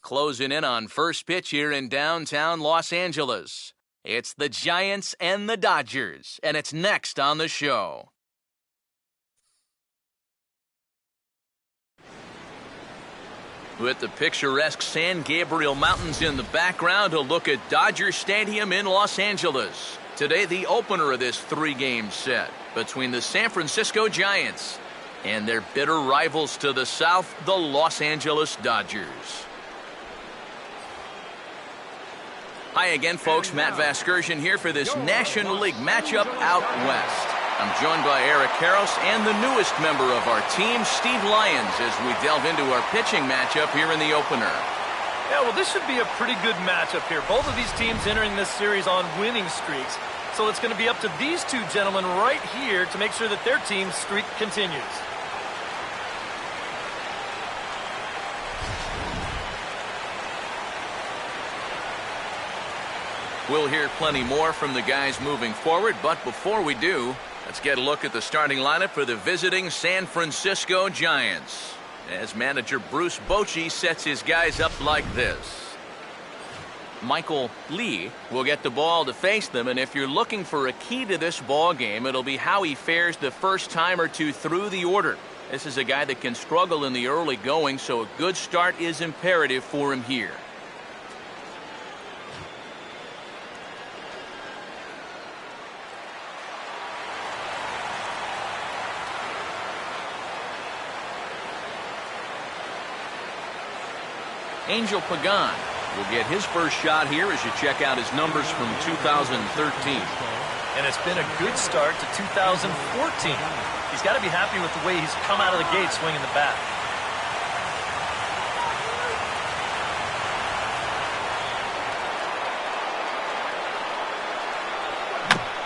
Closing in on first pitch here in downtown Los Angeles. It's the Giants and the Dodgers, and it's next on the show. With the picturesque San Gabriel Mountains in the background, a look at Dodger Stadium in Los Angeles. Today, the opener of this three-game set between the San Francisco Giants and their bitter rivals to the south, the Los Angeles Dodgers. Hi again, folks. Matt Vasgersian here for this National League matchup out west. I'm joined by Eric Karros and the newest member of our team, Steve Lyons, as we delve into our pitching matchup here in the opener. Yeah, well, this should be a pretty good matchup here. Both of these teams entering this series on winning streaks. So it's going to be up to these two gentlemen right here to make sure that their team's streak continues. We'll hear plenty more from the guys moving forward, but before we do, let's get a look at the starting lineup for the visiting San Francisco Giants, as manager Bruce Bochy sets his guys up like this. Michael Lee will get the ball to face them, and if you're looking for a key to this ball game, it'll be how he fares the first time or two through the order. This is a guy that can struggle in the early going, so a good start is imperative for him here. Angel Pagan will get his first shot here as you check out his numbers from 2013. And it's been a good start to 2014. He's got to be happy with the way he's come out of the gate swinging the bat.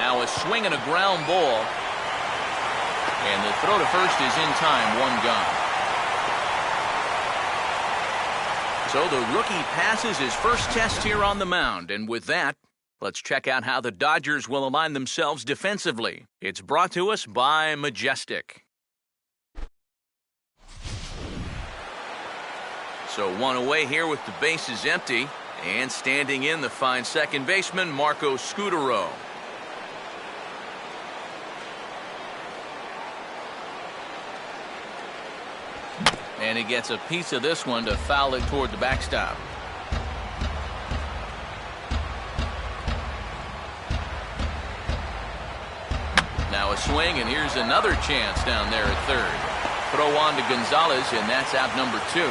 Now a swing and a ground ball. And the throw to first is in time, one gone. So the rookie passes his first test here on the mound, and with that, let's check out how the Dodgers will align themselves defensively. It's brought to us by Majestic. So one away here with the bases empty, and standing in the fine second baseman, Marco Scutaro. And he gets a piece of this one to foul it toward the backstop. Now a swing, and here's another chance down there at third. Throw on to Gonzalez, and that's out number 2.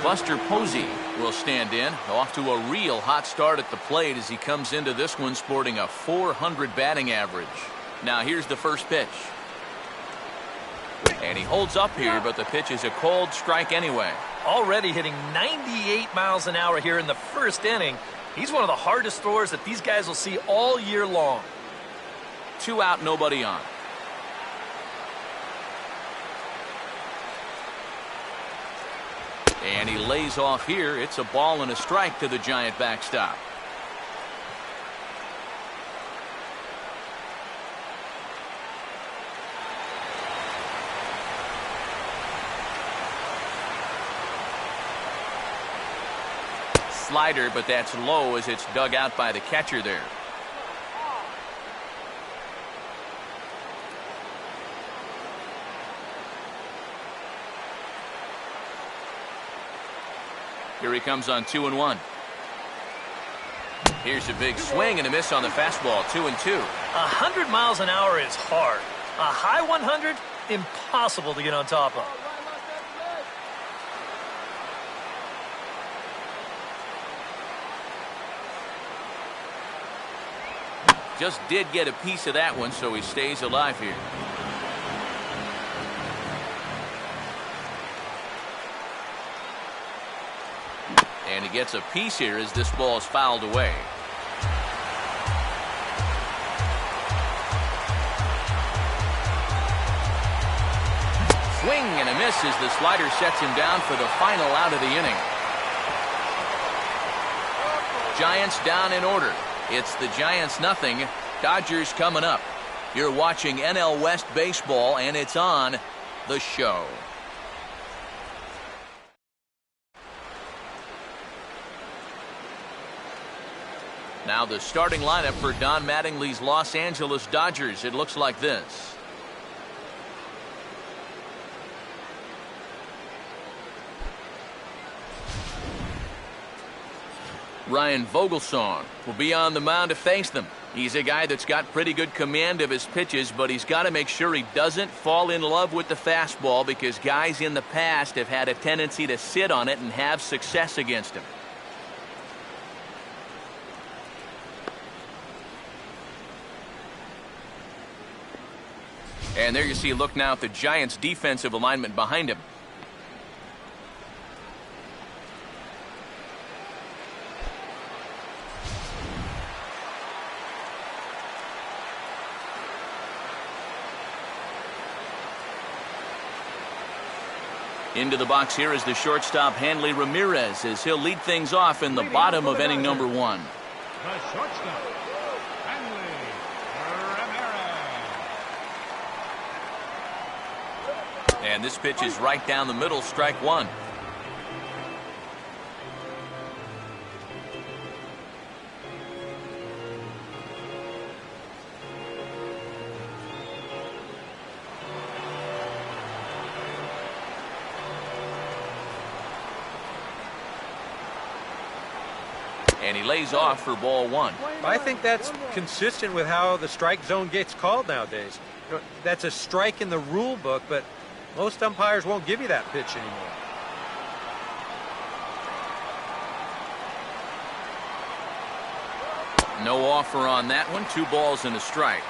Buster Posey will stand in, off to a real hot start at the plate as he comes into this one sporting a .400 batting average. Now here's the first pitch. And he holds up here, but the pitch is a cold strike anyway. Already hitting 98 miles an hour here in the first inning. He's one of the hardest throwers that these guys will see all year long. 2 out, nobody on. And he lays off here. It's a ball and a strike to the Giant backstop. Slider, but that's low as it's dug out by the catcher there. Here he comes on 2-1. Here's a big swing and a miss on the fastball, 2-2. 100 miles an hour is hard. A high 100, impossible to get on top of. Just did get a piece of that one, so he stays alive here. And he gets a piece here as this ball is fouled away. Swing and a miss as the slider sets him down for the final out of the inning. Giants down in order. It's the Giants nothing, Dodgers coming up. You're watching NL West Baseball, and it's on The Show. Now the starting lineup for Don Mattingly's Los Angeles Dodgers. It looks like this. Ryan Vogelsong will be on the mound to face them. He's a guy that's got pretty good command of his pitches, but he's got to make sure he doesn't fall in love with the fastball, because guys in the past have had a tendency to sit on it and have success against him. And there you see a look now at the Giants' defensive alignment behind him. Into the box here is the shortstop, Hanley Ramirez, as he'll lead things off in the bottom of inning number 1. The shortstop, Hanley Ramirez. And this pitch is right down the middle, strike 1. And he lays off for ball 1. I think that's consistent with how the strike zone gets called nowadays. That's a strike in the rule book, but most umpires won't give you that pitch anymore. No offer on that one. 2 balls and a strike.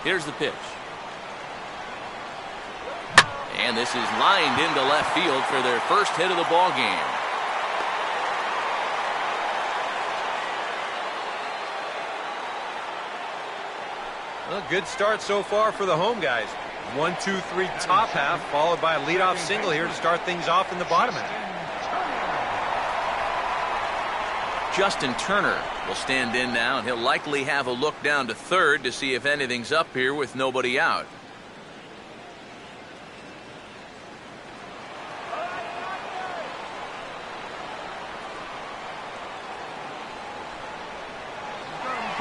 Here's the pitch. And this is lined into left field for their first hit of the ball game. Well, good start so far for the home guys. 1, 2, 3 top half, followed by a leadoff single here to start things off in the bottom half. Justin Turner will stand in now, and he'll likely have a look down to third to see if anything's up here with nobody out.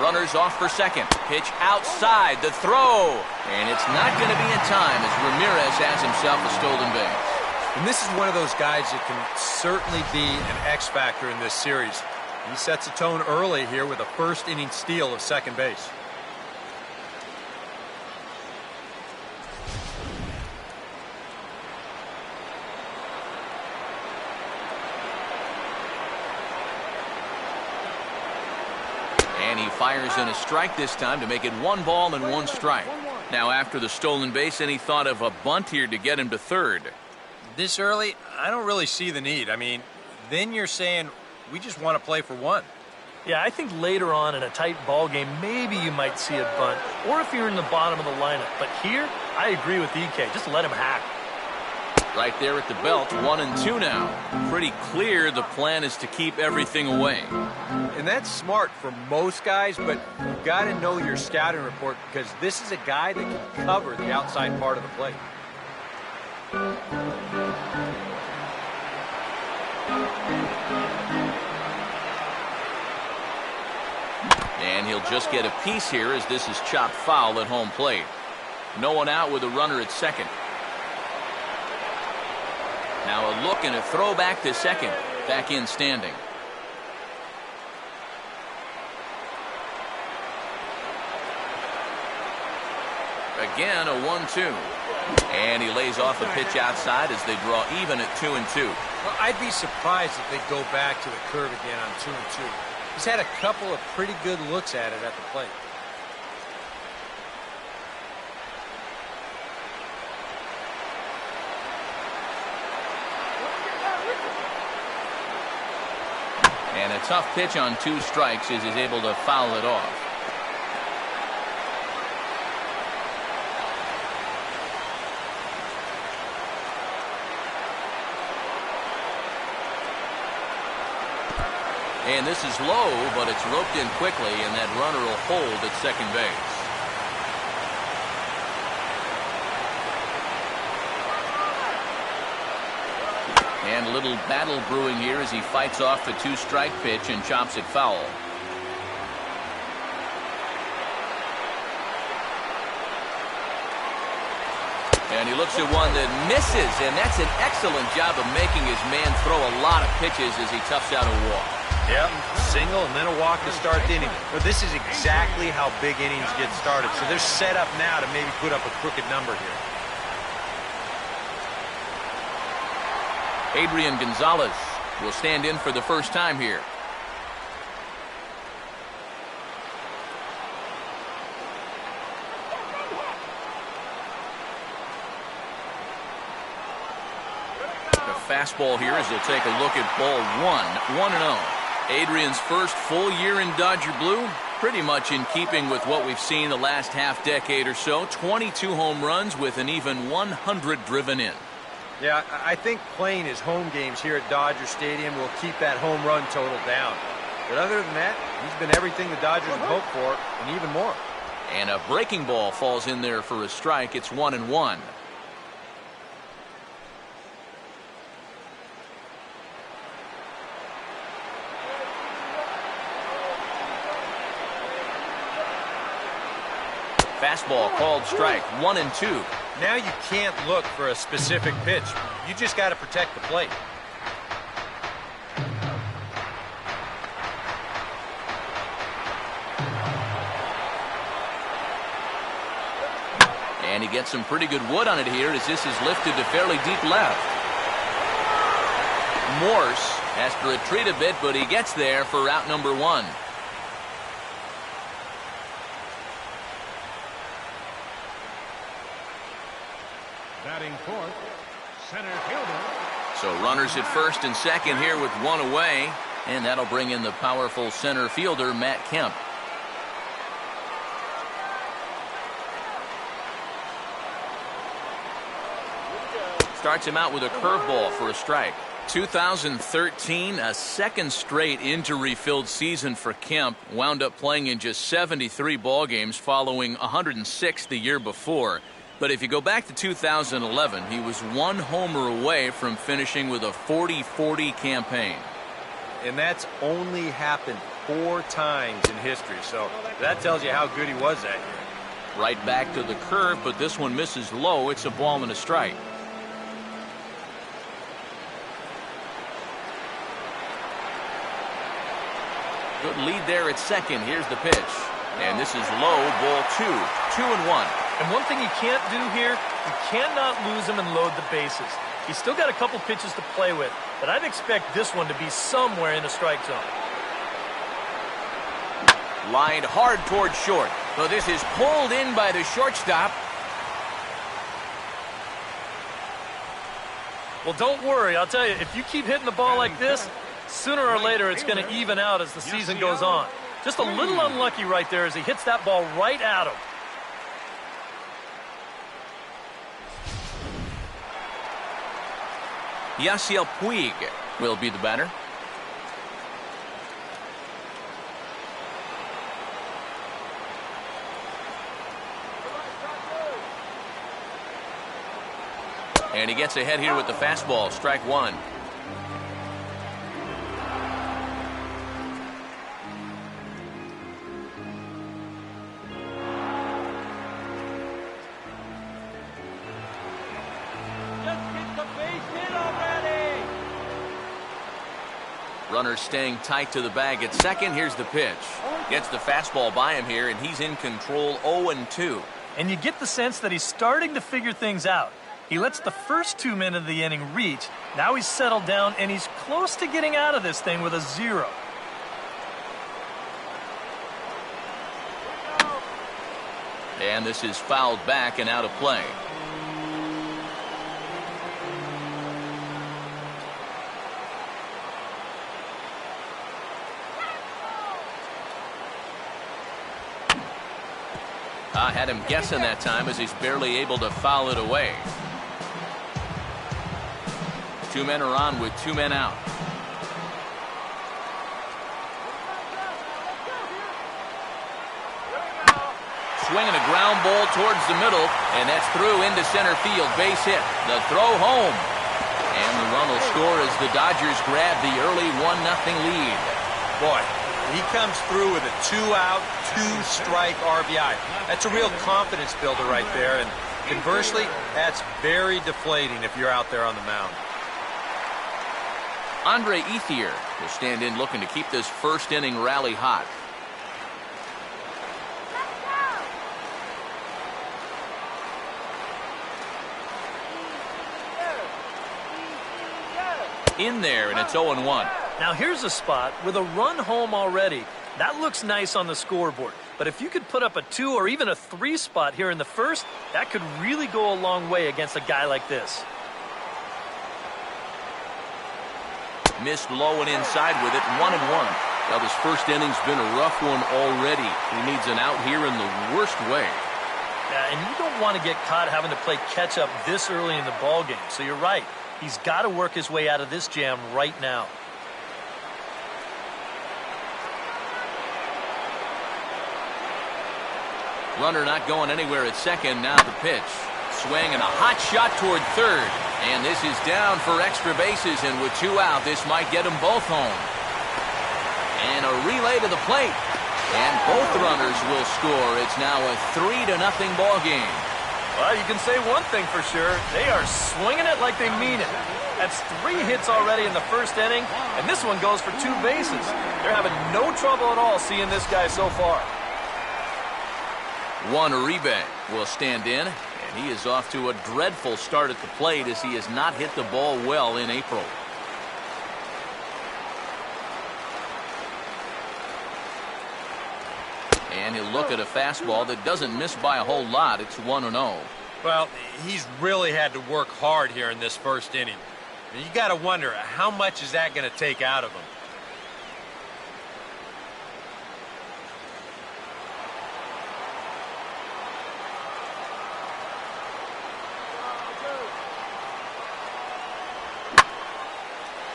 Runners off for second. Pitch outside. The throw. And it's not going to be in time as Ramirez has himself a stolen base. And this is one of those guys that can certainly be an X factor in this series. He sets a tone early here with a first inning steal of second base. And he fires in a strike this time to make it 1 ball and 1 strike. Now after the stolen base, any thought of a bunt here to get him to third? This early, I don't really see the need. I mean, then you're saying we just want to play for 1. Yeah, I think later on in a tight ball game, maybe you might see a bunt, or if you're in the bottom of the lineup. But here, I agree with EK. Just let him hack. Right there at the belt, 1 and 2 now. Pretty clear the plan is to keep everything away. And that's smart for most guys, but you've got to know your scouting report, because this is a guy that can cover the outside part of the plate. And he'll just get a piece here as this is chopped foul at home plate. No one out with a runner at second. Now a look and a throw back to second. Back in standing. Again a 1-2. And he lays off a pitch outside as they draw even at 2 and 2. Well, I'd be surprised if they go back to the curve again on 2 and 2. He's had a couple of pretty good looks at it at the plate. And a tough pitch on 2 strikes as he's able to foul it off. And this is low, but it's roped in quickly, and that runner will hold at second base. And a little battle brewing here as he fights off the 2-strike pitch and chops it foul. And he looks at one that misses, and that's an excellent job of making his man throw a lot of pitches as he toughs out a walk. Yep, single and then a walk to start the inning. But this is exactly how big innings get started. So they're set up now to maybe put up a crooked number here. Adrian Gonzalez will stand in for the first time here. The fastball here as he'll take a look at ball 1-0. Adrian's first full year in Dodger blue, pretty much in keeping with what we've seen the last half-decade or so. 22 home runs with an even 100 driven in. Yeah, I think playing his home games here at Dodger Stadium will keep that home run total down. But other than that, he's been everything the Dodgers have hoped for, and even more. And a breaking ball falls in there for a strike. It's 1-1. Fastball called strike, 1-2. Now you can't look for a specific pitch. You just got to protect the plate. And he gets some pretty good wood on it here as this is lifted to fairly deep left. Morse has to retreat a bit, but he gets there for out number 1. Batting fourth, center fielder. So runners at first and second here with 1 away, and that'll bring in the powerful center fielder, Matt Kemp. Starts him out with a curveball for a strike. 2013, a second straight injury-filled season for Kemp. Wound up playing in just 73 ball games following 106 the year before. But if you go back to 2011, he was 1 homer away from finishing with a 40-40 campaign. And that's only happened 4 times in history, so that tells you how good he was that year. Right back to the curve, but this one misses low. It's a ball and a strike. Good lead there at second. Here's the pitch. And this is low, ball 2. 2-1. And one thing you can't do here, you cannot lose him and load the bases. He's still got a couple pitches to play with, but I'd expect this one to be somewhere in the strike zone. Lined hard toward short. So this is pulled in by the shortstop. Well, don't worry. I'll tell you, if you keep hitting the ball like this, sooner or later it's going to even out as the season goes on. Just a little unlucky right there as he hits that ball right at him. Yasiel Puig will be the batter. And he gets ahead here with the fastball, strike 1. Runner staying tight to the bag at second. Here's the pitch. Gets the fastball by him here, and he's in control, 0-2. And you get the sense that he's starting to figure things out. He lets the first 2 men of the inning reach. Now he's settled down, and he's close to getting out of this thing with a 0. And this is fouled back and out of play. I had him guessing that time as he's barely able to foul it away. 2 men are on with 2 men out. Swinging a ground ball towards the middle, and that's through into center field. Base hit. The throw home. And the run will score as the Dodgers grab the early 1-0 lead. Boy, he comes through with a 2-out, 2-strike RBI. That's a real confidence builder right there, and conversely, that's very deflating if you're out there on the mound. Andre Ethier will stand in looking to keep this first inning rally hot. In there, and it's 0-1. Now here's a spot with a run home already. That looks nice on the scoreboard. But if you could put up a 2 or even a 3 spot here in the first, that could really go a long way against a guy like this. Missed low and inside with it, 1-1. Well, this first inning's been a rough one already. He needs an out here in the worst way. Yeah, and you don't want to get caught having to play catch up this early in the ball game. So you're right. He's got to work his way out of this jam right now. Runner not going anywhere at second. Now the pitch. Swing and a hot shot toward third. And this is down for extra bases. And with 2 out, this might get them both home. And a relay to the plate. And both runners will score. It's now a 3-0 ball game. Well, you can say one thing for sure. They are swinging it like they mean it. That's 3 hits already in the first inning, and this one goes for 2 bases. They're having no trouble at all seeing this guy so far. Juan Uribe will stand in, and he is off to a dreadful start at the plate as he has not hit the ball well in April. And he'll look at a fastball that doesn't miss by a whole lot. It's 1-0. Well, he's really had to work hard here in this first inning. You got to wonder, how much is that going to take out of him?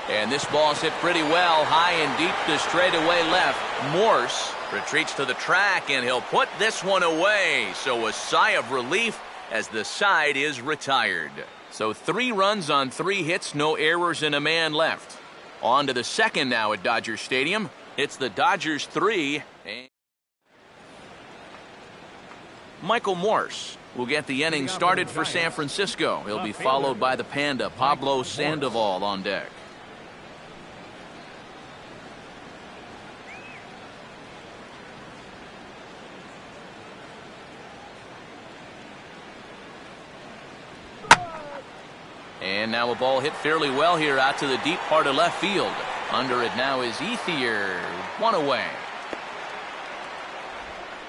And this ball's hit pretty well, high and deep to straightaway left. Morse retreats to the track, and he'll put this one away. So a sigh of relief as the side is retired. So 3 runs on 3 hits, no errors, and a man left. On to the second now at Dodger Stadium. It's the Dodgers 3. And Michael Morse will get the inning started for San Francisco. He'll be followed by the Panda, Pablo Sandoval, on deck. And now a ball hit fairly well here out to the deep part of left field. Under it now is Ethier. 1 away.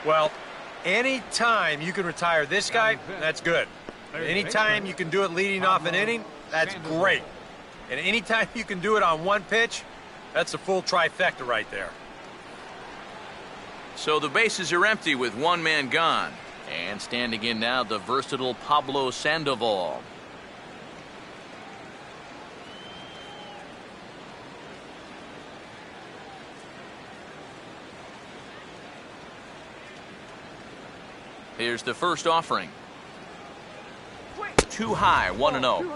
Well, any time you can retire this guy, that's good. Any time you can do it leading off an inning, that's great. And any time you can do it on 1 pitch, that's a full trifecta right there. So the bases are empty with 1 man gone. And standing in now, the versatile Pablo Sandoval. Here's the first offering. Too high, 1-0.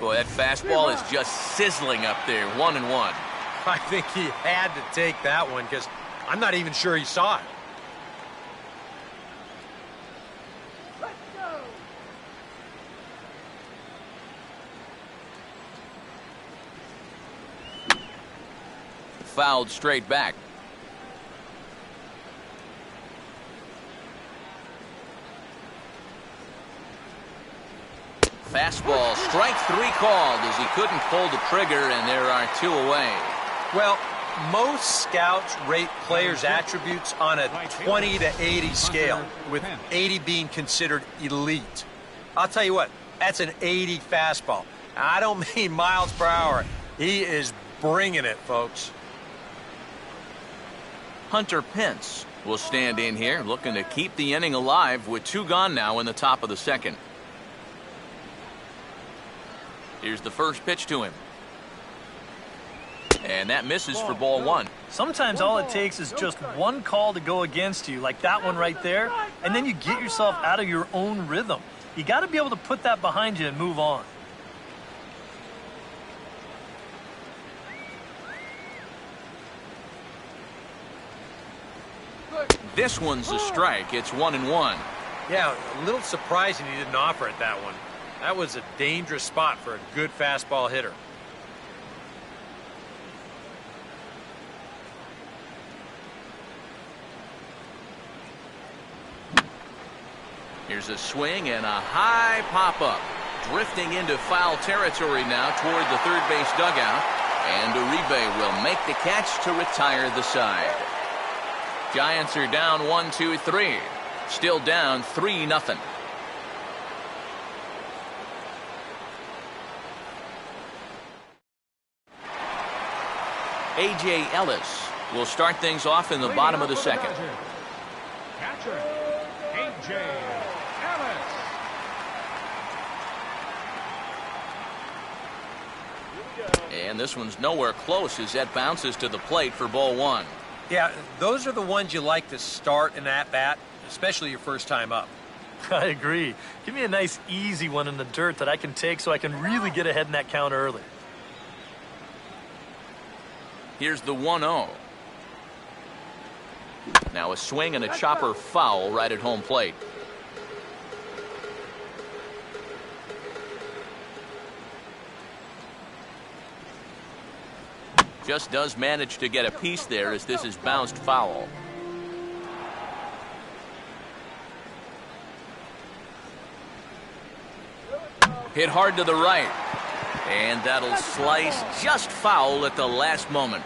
Boy, that fastball is just sizzling up there, 1-1. I think he had to take that one because I'm not even sure he saw it. Fouled straight back. Fastball, strike 3 called as he couldn't pull the trigger, and there are 2 away. Well, most scouts rate players' attributes on a 20 to 80 scale, with 80 being considered elite. I'll tell you what, that's an 80 fastball. I don't mean miles per hour. He is bringing it, folks. Hunter Pence will stand in here, looking to keep the inning alive with 2 gone now in the top of the second. Here's the first pitch to him. And that misses for ball 1. Sometimes all it takes is just one call to go against you, like that one right there, and then you get yourself out of your own rhythm. You got to be able to put that behind you and move on. This one's a strike. It's 1-1. Yeah, a little surprising he didn't offer it that one. That was a dangerous spot for a good fastball hitter. Here's a swing and a high pop-up. Drifting into foul territory now toward the third base dugout. And Uribe will make the catch to retire the side. Giants are down 1-2-3. Still down 3-0. A.J. Ellis will start things off in the bottom of the second. Catcher, A.J. Ellis. And this one's nowhere close as that bounces to the plate for ball 1. Yeah, those are the ones you like to start in at bat, especially your first time up. I agree. Give me a nice, easy one in the dirt that I can take so I can really get ahead in that count early. Here's the 1-0. Now a swing and a chopper foul right at home plate. Just does manage to get a piece there as this is bounced foul. Hit hard to the right. And that'll slice just foul at the last moment.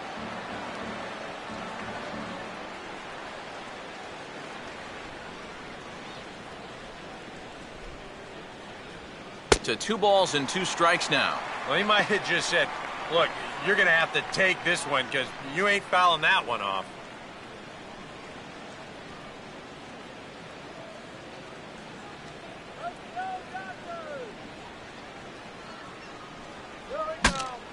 To 2 balls and 2 strikes now. Well, he might have just said, look, you're going to have to take this one because you ain't fouling that one off.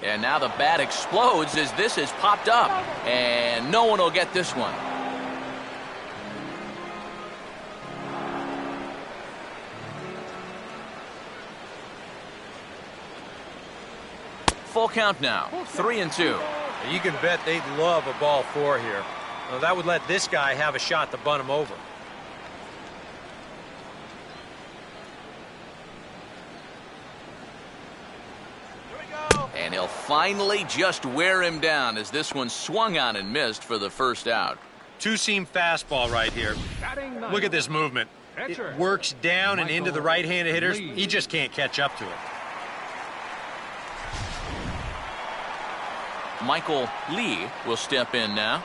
And now the bat explodes as this is popped up. And no one will get this one. Full count now, 3-2. You can bet they'd love a ball 4 here. Well, that would let this guy have a shot to bunt him over. And he'll finally just wear him down as this one swung on and missed for the first out. 2-seam fastball right here. Look at this movement. It works down and into the right-handed hitters. He just can't catch up to it. Michael Lee will step in now.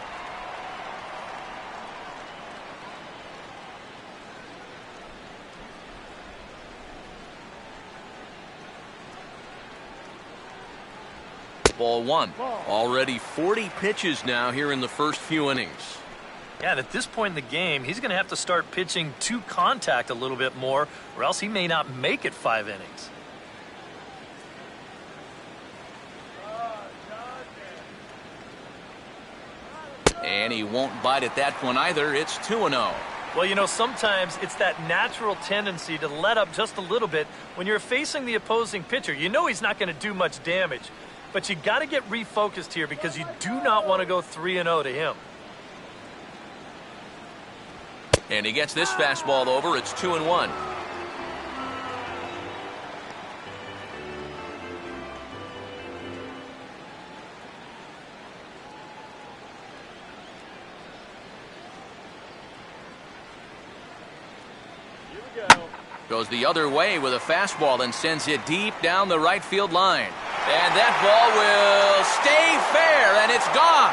Ball 1. Already 40 pitches now here in the first few innings. Yeah, and at this point in the game, he's going to have to start pitching to contact a little bit more, or else he may not make it 5 innings. And he won't bite at that one either. It's 2-0. Well, you know, sometimes it's that natural tendency to let up just a little bit when you're facing the opposing pitcher. You know he's not going to do much damage, but you got to get refocused here because you do not want to go 3-0 to him. And he gets this fastball over. It's 2-1. Goes the other way with a fastball and sends it deep down the right field line. And that ball will stay fair, and it's gone.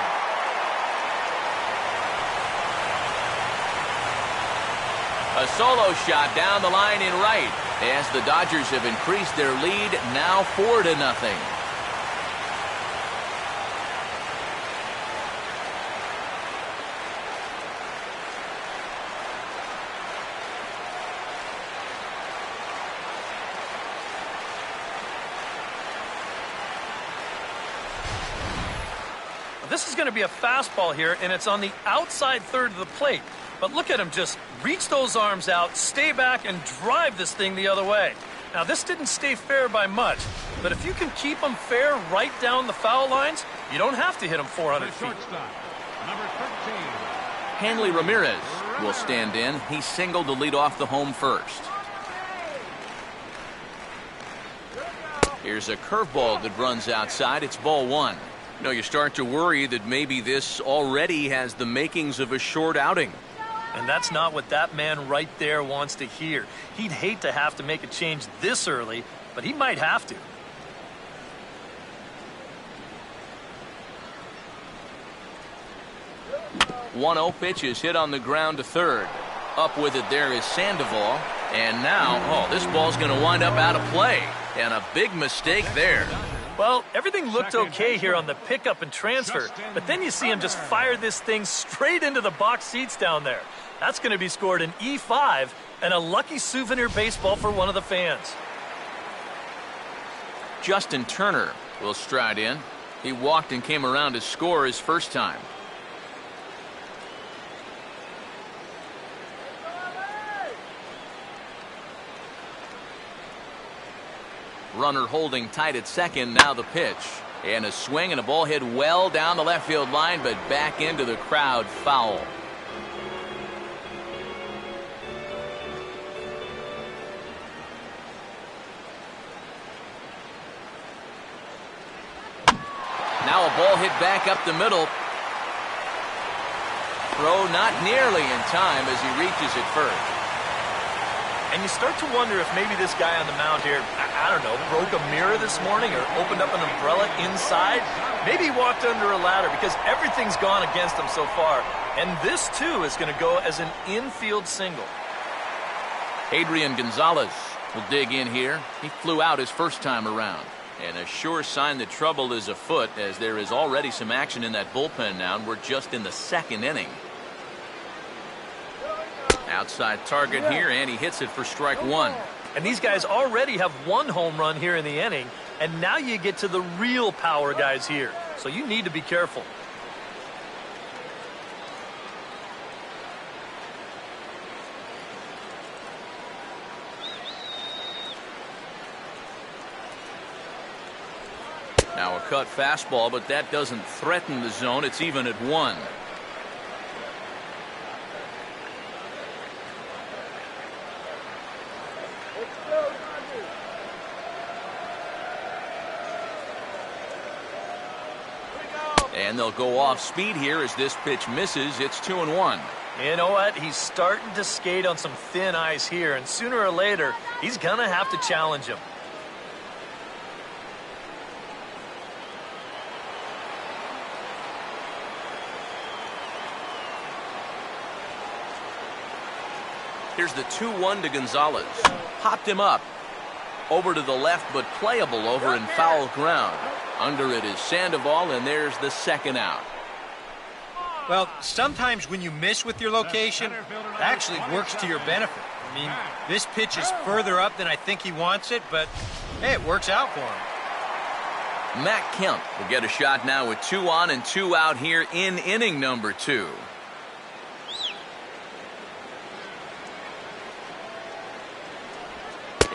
A solo shot down the line in right as the Dodgers have increased their lead now 4-0. This is going to be a fastball here, and it's on the outside third of the plate. But look at him just reach those arms out, stay back, and drive this thing the other way. Now, this didn't stay fair by much, but if you can keep them fair right down the foul lines, you don't have to hit them 400 feet. Shortstop, number 13. Hanley Ramirez will stand in. He singled to lead off the home first. Here's a curveball that runs outside. It's ball one. You know, you start to worry that maybe this already has the makings of a short outing. And that's not what that man right there wants to hear. He'd hate to have to make a change this early, but he might have to. One-zero pitch is hit on the ground to third. Up with it there is Sandoval. And now, this ball's going to wind up out of play. And a big mistake there. Well, everything looked okay here on the pickup and transfer, but then you see him just fire this thing straight into the box seats down there. That's going to be scored in E5 and a lucky souvenir baseball for one of the fans. Justin Turner will stride in. He walked and came around to score his first time. Runner holding tight at second. Now the pitch. And a swing and a ball hit well down the left field line, but back into the crowd, foul. Now a ball hit back up the middle. Throw not nearly in time as he reaches it first. And you start to wonder if maybe this guy on the mound here, I don't know, broke a mirror this morning or opened up an umbrella inside. Maybe he walked under a ladder because everything's gone against him so far. And this, too, is going to go as an infield single. Adrian Gonzalez will dig in here. He flew out his first time around. And a sure sign that trouble is afoot, as there is already some action in that bullpen now, and we're just in the second inning. Outside target here, and he hits it for strike one. And these guys already have one home run here in the inning, and now you get to the real power guys here. So you need to be careful. Now a cut fastball, but that doesn't threaten the zone. It's even at one. And they'll go off speed here as this pitch misses. It's 2-1. You know what? He's starting to skate on some thin ice here, and sooner or later, he's going to have to challenge him. Here's the 2-1 to Gonzalez. Popped him up. Over to the left, but playable over in foul ground. Under it is Sandoval, and there's the second out. Well, sometimes when you miss with your location, it actually works to your benefit. I mean, this pitch is further up than I think he wants it, but, hey, it works out for him. Matt Kemp will get a shot now with 2 on and 2 out here in inning number 2.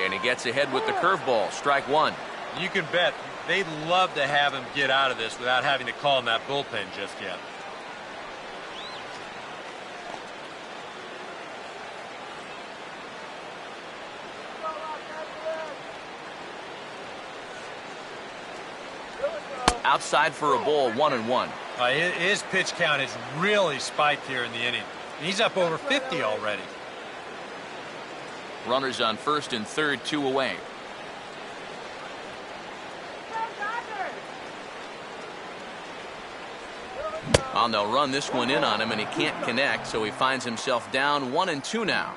And he gets ahead with the curveball. Strike one. You can bet they'd love to have him get out of this without having to call him that bullpen just yet. Outside for a ball, 1-1. His pitch count has really spiked here in the inning. He's up over 50 already. Runners on first and third, 2 away. They'll run this one in on him, and he can't connect, so he finds himself down 1-2 now.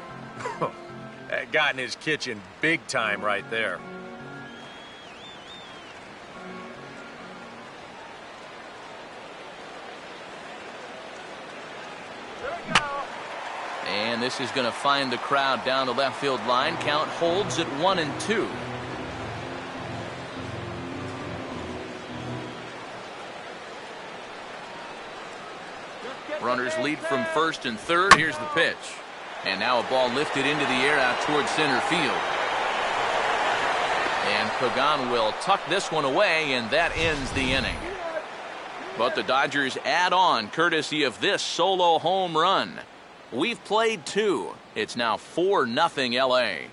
That got in his kitchen big time right there. And this is going to find the crowd down the left field line. Count holds at 1-2. Runners lead from first and third. Here's the pitch. And now a ball lifted into the air out towards center field. And Pagan will tuck this one away, and that ends the inning. But the Dodgers add on courtesy of this solo home run. We've played 2. It's now 4-0 LA.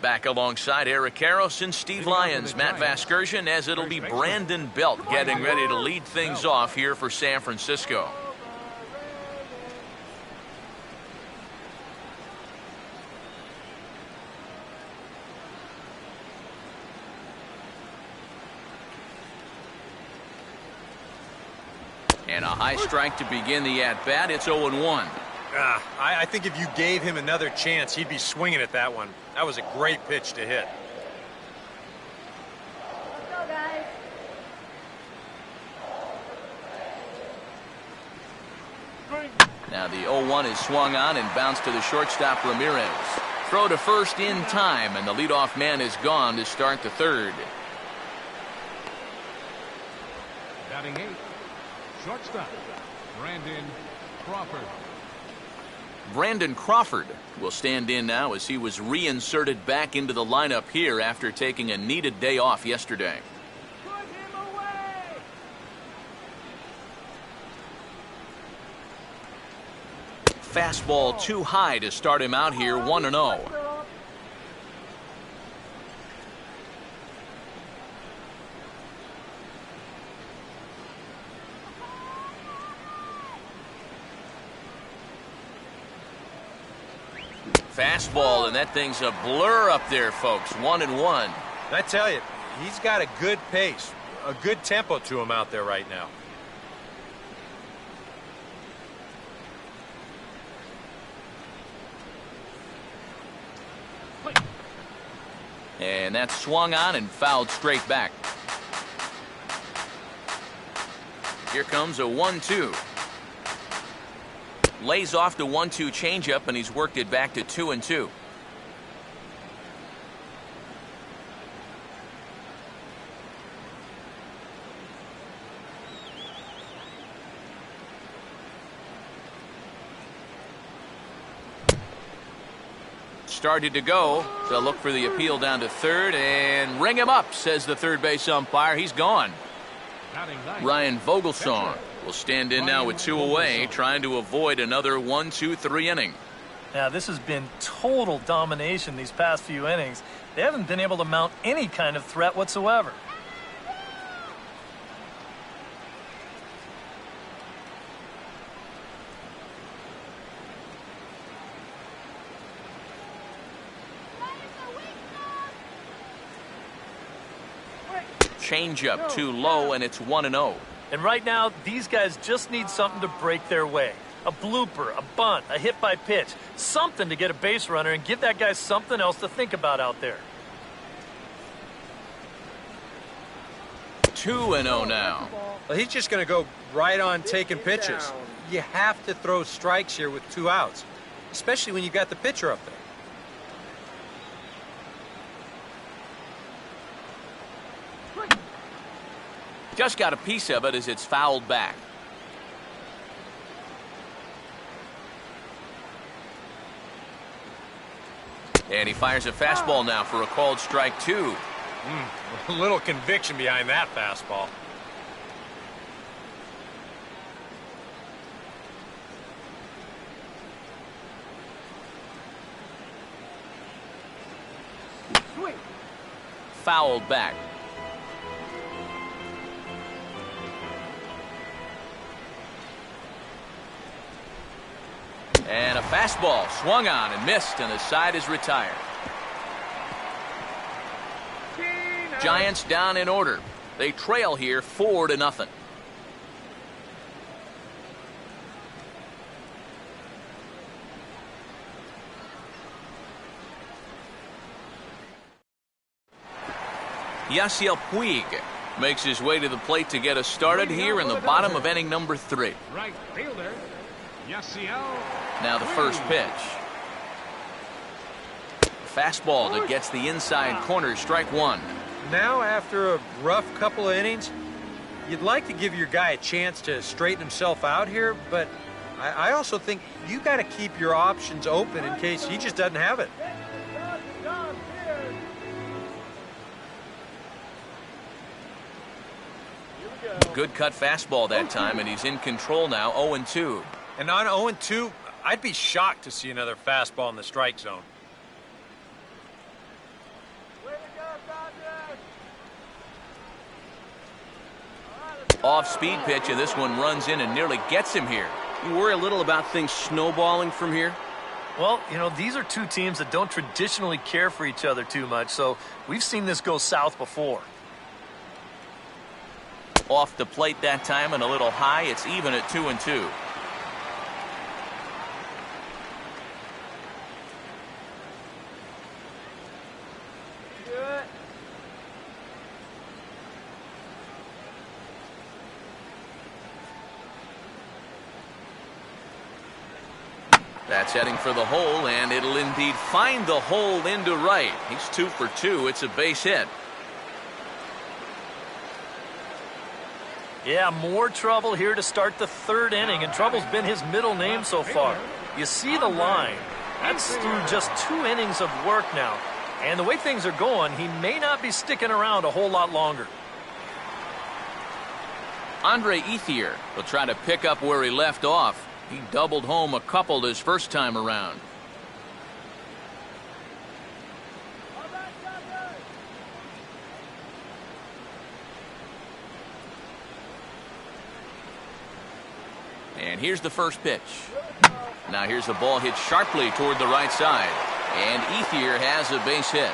Back alongside Eric Karros and Steve Lyons, Matt Vasgersian, as it'll be Brandon Belt getting ready to lead things off here for San Francisco. And a high strike to begin the at-bat. It's 0-1. I think if you gave him another chance, he'd be swinging at that one. That was a great pitch to hit. Let's go, guys. Now the 0-1 is swung on and bounced to the shortstop Ramirez. Throw to first in time, and the leadoff man is gone to start the third. Batting 8, shortstop, Brandon Crawford. Brandon Crawford will stand in now as he was reinserted back into the lineup here after taking a needed day off yesterday. Put him away. Fastball too high to start him out here, 1-0. Fastball, and that thing's a blur up there, folks. 1-1. I tell you, he's got a good pace, a good tempo to him out there right now. And that's swung on and fouled straight back. Here comes a 1-2. Lays off the 1-2 changeup, and he's worked it back to 2-2. Started to go. They'll look for the appeal down to third and ring him up, says the third base umpire. He's gone. Ryan Vogelsong will stand in now with 2 away, trying to avoid another 1-2-3 inning. Now, this has been total domination these past few innings. They haven't been able to mount any kind of threat whatsoever. Changeup too low, and it's 1-0. And right now, these guys just need something to break their way. A blooper, a bunt, a hit by pitch. Something to get a base runner and give that guy something else to think about out there. 2-0 now. Well, he's just going to go right on taking pitches. You have to throw strikes here with 2 outs, especially when you got the pitcher up there. Just got a piece of it as it's fouled back. And he fires a fastball now for a called strike 2. A little conviction behind that fastball. Fouled back. And a fastball swung on and missed, and the side is retired. Giants down in order. They trail here 4-0. Yasiel Puig makes his way to the plate to get us started here in the bottom of inning number 3. Right fielder, Yasiel. Now the first pitch. Fastball that gets the inside corner, strike 1. Now, after a rough couple of innings, you'd like to give your guy a chance to straighten himself out here, but I also think you got to keep your options open in case he just doesn't have it. Good cut fastball that time, and he's in control now, 0-2. And on 0-2, I'd be shocked to see another fastball in the strike zone. Off-speed pitch, and this one runs in and nearly gets him here. You worry a little about things snowballing from here? Well, you know, these are two teams that don't traditionally care for each other too much, so we've seen this go south before. Off the plate that time and a little high. It's even at 2-2. That's heading for the hole, and it'll indeed find the hole into right. He's 2 for 2. It's a base hit. Yeah, more trouble here to start the 3rd inning, and trouble's been his middle name so far. You see the line. That's through just 2 innings of work now. And the way things are going, he may not be sticking around a whole lot longer. Andre Ethier will try to pick up where he left off. He doubled home a couple his first time around. And here's the first pitch. Now here's a ball hit sharply toward the right side. And Ethier has a base hit.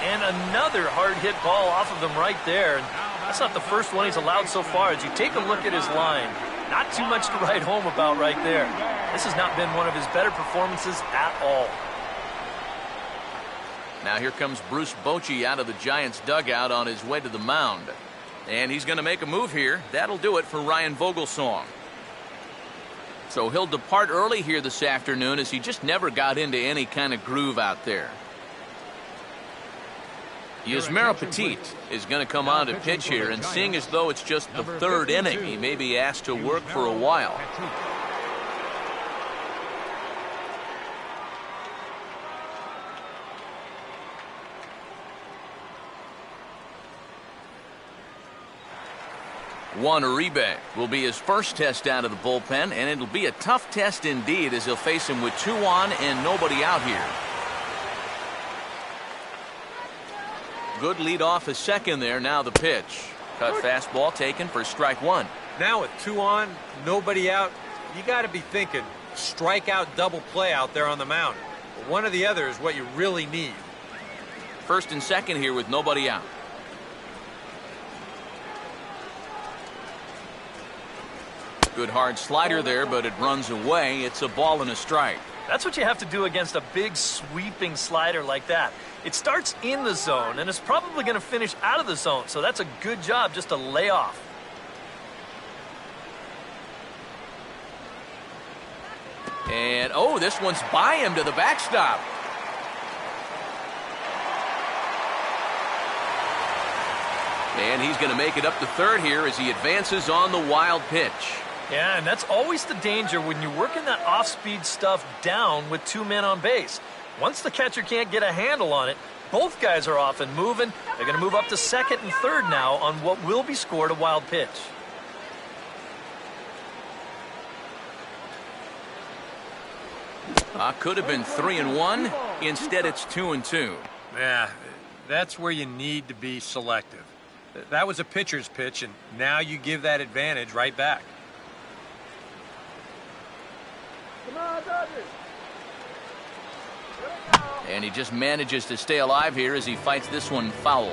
And another hard-hit ball off of him right there. And that's not the first one he's allowed so far. As you take a look at his line, not too much to write home about right there. This has not been one of his better performances at all. Now here comes Bruce Bochy out of the Giants dugout on his way to the mound. And he's going to make a move here. That'll do it for Ryan Vogelsong. So he'll depart early here this afternoon, as he just never got into any kind of groove out there. Yusmeiro Petit is going to come on to pitch here, and seeing as though it's just the 3rd inning, he may be asked to work for a while. Juan Uribe will be his first test out of the bullpen, and it'll be a tough test indeed, as he'll face him with 2 on and nobody out here. Good lead off a second there. Now the pitch. Cut fastball taken for strike 1. Now with 2 on, nobody out, you got to be thinking strikeout double play out there on the mound. But one or the other is what you really need. First and second here with nobody out. Good hard slider there, but it runs away. It's a ball and a strike. That's what you have to do against a big sweeping slider like that. It starts in the zone, and it's probably going to finish out of the zone, so that's a good job just to lay off. And, oh, this one's by him to the backstop. And he's going to make it up to 3rd here as he advances on the wild pitch. Yeah, and that's always the danger when you're working that off-speed stuff down with 2 men on base. Once the catcher can't get a handle on it, both guys are off and moving. They're going to move up to 2nd and 3rd now on what will be scored a wild pitch. Could have been 3-1. Instead, it's 2-2. Yeah, that's where you need to be selective. That was a pitcher's pitch, and now you give that advantage right back. Come on, Dodgers. And he just manages to stay alive here as he fights this one foul.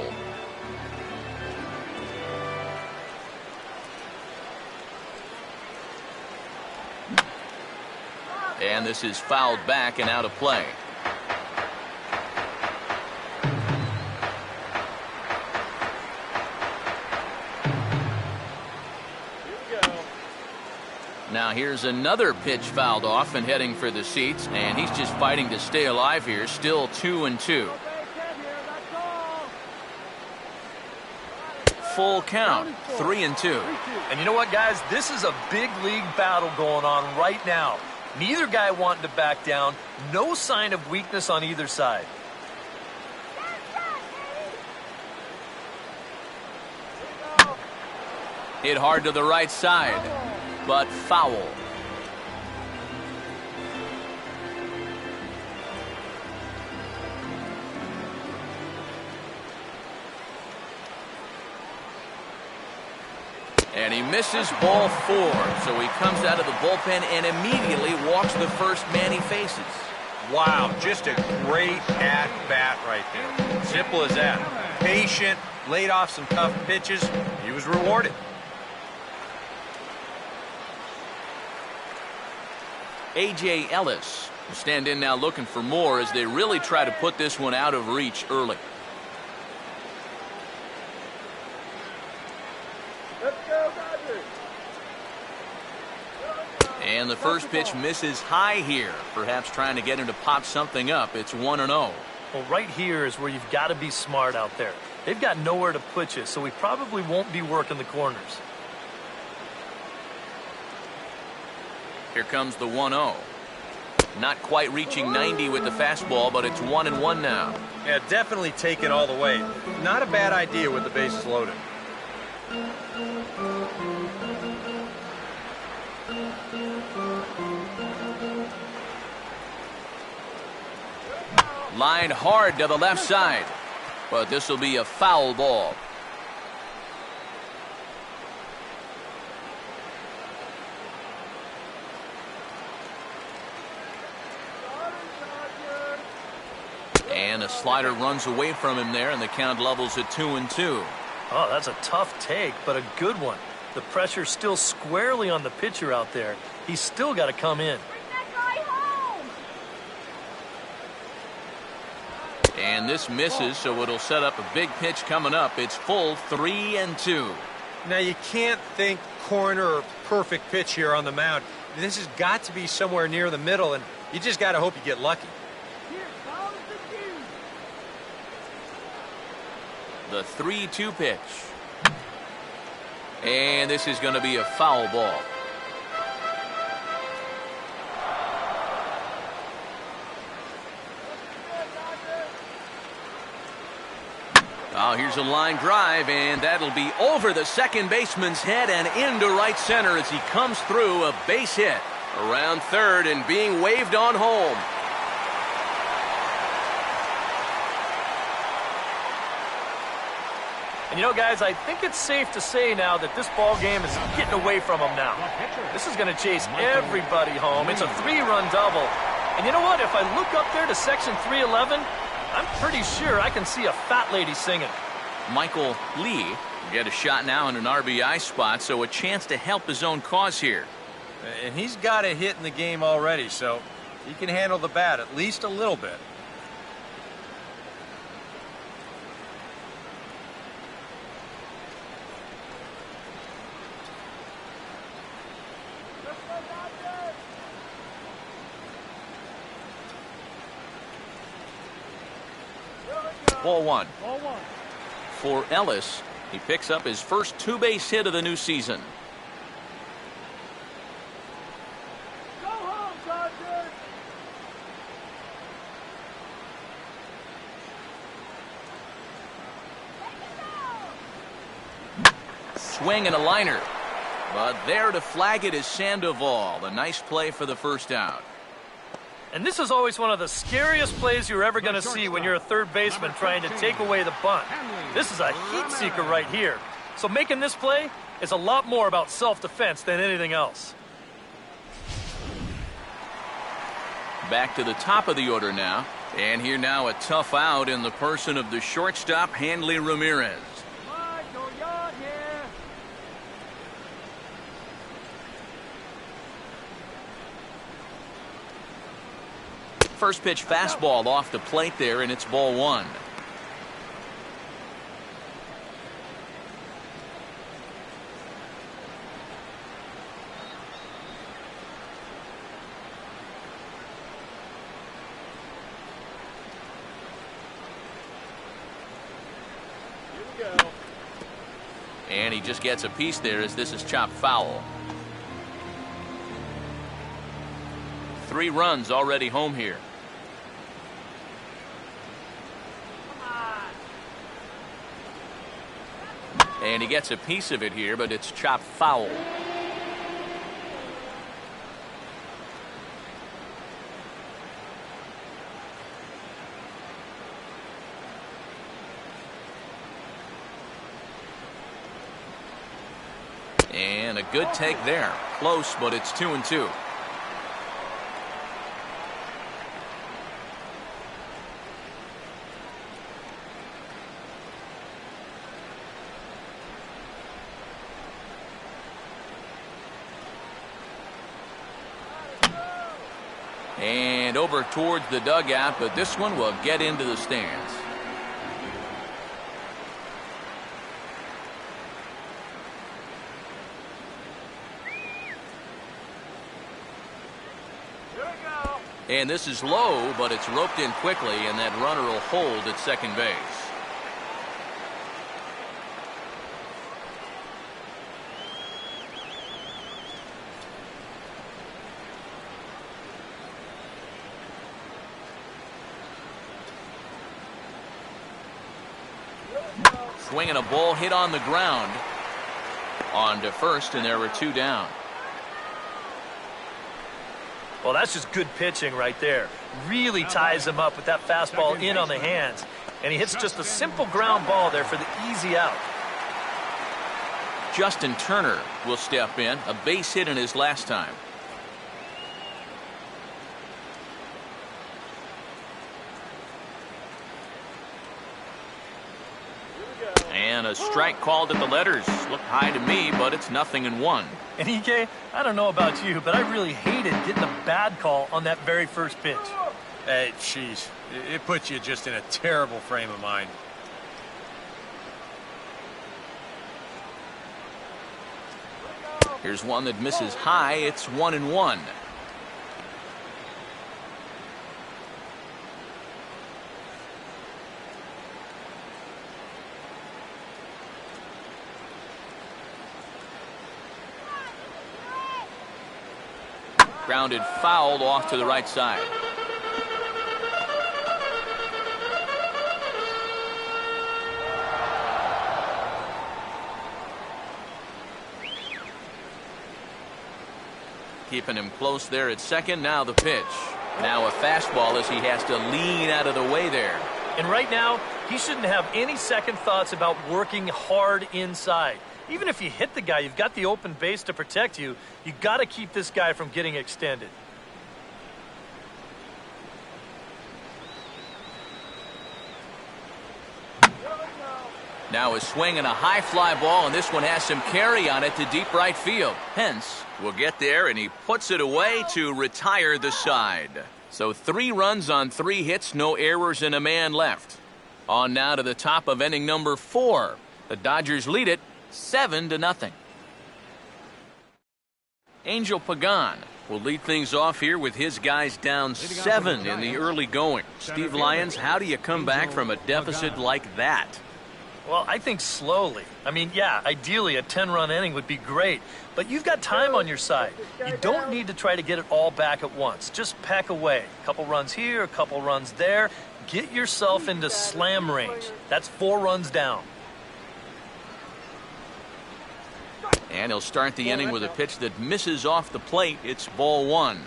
And this is fouled back and out of play. Now here's another pitch fouled off and heading for the seats, and he's just fighting to stay alive here. Still 2-2. Full count, 3-2. And you know what, guys? This is a big league battle going on right now. Neither guy wanting to back down. No sign of weakness on either side. Hit hard to the right side, but foul. And he misses ball 4, so he comes out of the bullpen and immediately walks the first man he faces. Wow, just a great at-bat right there. Simple as that. Patient, laid off some tough pitches. He was rewarded. A.J. Ellis will stand in now looking for more as they really try to put this one out of reach early. Let's go, Dodgers. And the first pitch misses high here, perhaps trying to get him to pop something up. It's 1-0. Well, right here is where you've got to be smart out there. They've got nowhere to put you, so we probably won't be working the corners. Here comes the 1-0. Not quite reaching 90 with the fastball, but it's 1-1 now. Yeah, definitely take it all the way. Not a bad idea with the bases loaded. Line hard to the left side, but this will be a foul ball. And a slider runs away from him there, and the count levels at 2-2. Oh, that's a tough take, but a good one. The pressure's still squarely on the pitcher out there. He's still got to come in. And this misses, so it'll set up a big pitch coming up. It's full 3-2. Now, you can't think corner or perfect pitch here on the mound. This has got to be somewhere near the middle, and you just got to hope you get lucky. The 3-2 pitch. And this is going to be a foul ball. Oh, here's a line drive, and that'll be over the second baseman's head and into right center as he comes through. A base hit around third and being waved on home. And you know, guys, I think it's safe to say now that this ball game is getting away from him now. This is going to chase everybody home. It's a 3-run double. And you know what? If I look up there to section 311, I'm pretty sure I can see a fat lady singing. Michael Lee will get a shot now in an RBI spot, so a chance to help his own cause here. And he's got a hit in the game already, so he can handle the bat at least a little bit. Ball one. For Ellis, he picks up his first two-base hit of the new season. Go home, Dodgers! Swing and a liner. But there to flag it is Sandoval. A nice play for the first out. And this is always one of the scariest plays you're ever going to see when you're a third baseman trying to take away the bunt. This is a heat seeker right here. So making this play is a lot more about self-defense than anything else. Back to the top of the order now. And here now a tough out in the person of the shortstop, Hanley Ramirez. Michael, you're here. First pitch fastball off the plate there, and it's ball one. And he just gets a piece there as this is chopped foul. 3 runs already home here. And he gets a piece of it here, but it's chopped foul. And a good take there. Close, but it's 2-2. And over towards the dugout, but this one will get into the stands. And this is low, but it's roped in quickly, and that runner will hold at second base. Swinging a ball hit on the ground. On to first, and there were 2 down. Well, that's just good pitching right there. Really ties him up with that fastball in on the hands. And he hits just a simple ground ball there for the easy out. Justin Turner will step in. A base hit in his last time. And a strike called at the letters. Looked high to me, but it's 0-1. And EK, I don't know about you, but I really hated getting a bad call on that very first pitch. Hey, jeez. It puts you just in a terrible frame of mind. Here's one that misses high. It's 1-1. Grounded foul off to the right side. Keeping him close there at second. Now the pitch. Now a fastball as he has to lean out of the way there. And right now, he shouldn't have any second thoughts about working hard inside. Even if you hit the guy, you've got the open base to protect you. You got to keep this guy from getting extended. Now a swing and a high fly ball, and this one has some carry on it to deep right field. Hence, will get there, and he puts it away to retire the side. So 3 runs on 3 hits, no errors, and a man left. On now to the top of inning number 4. The Dodgers lead it 7-0. Angel Pagan will lead things off here with his guys down 7 in the early going. Steve Lyons, how do you come back from a deficit like that? Well, I think slowly. I mean, yeah, ideally a 10-run inning would be great, but you've got time on your side. You don't need to try to get it all back at once. Just pack away. A couple runs here, a couple runs there. Get yourself into slam range. That's 4 runs down. And he'll start the inning with a pitch that misses off the plate. It's ball 1.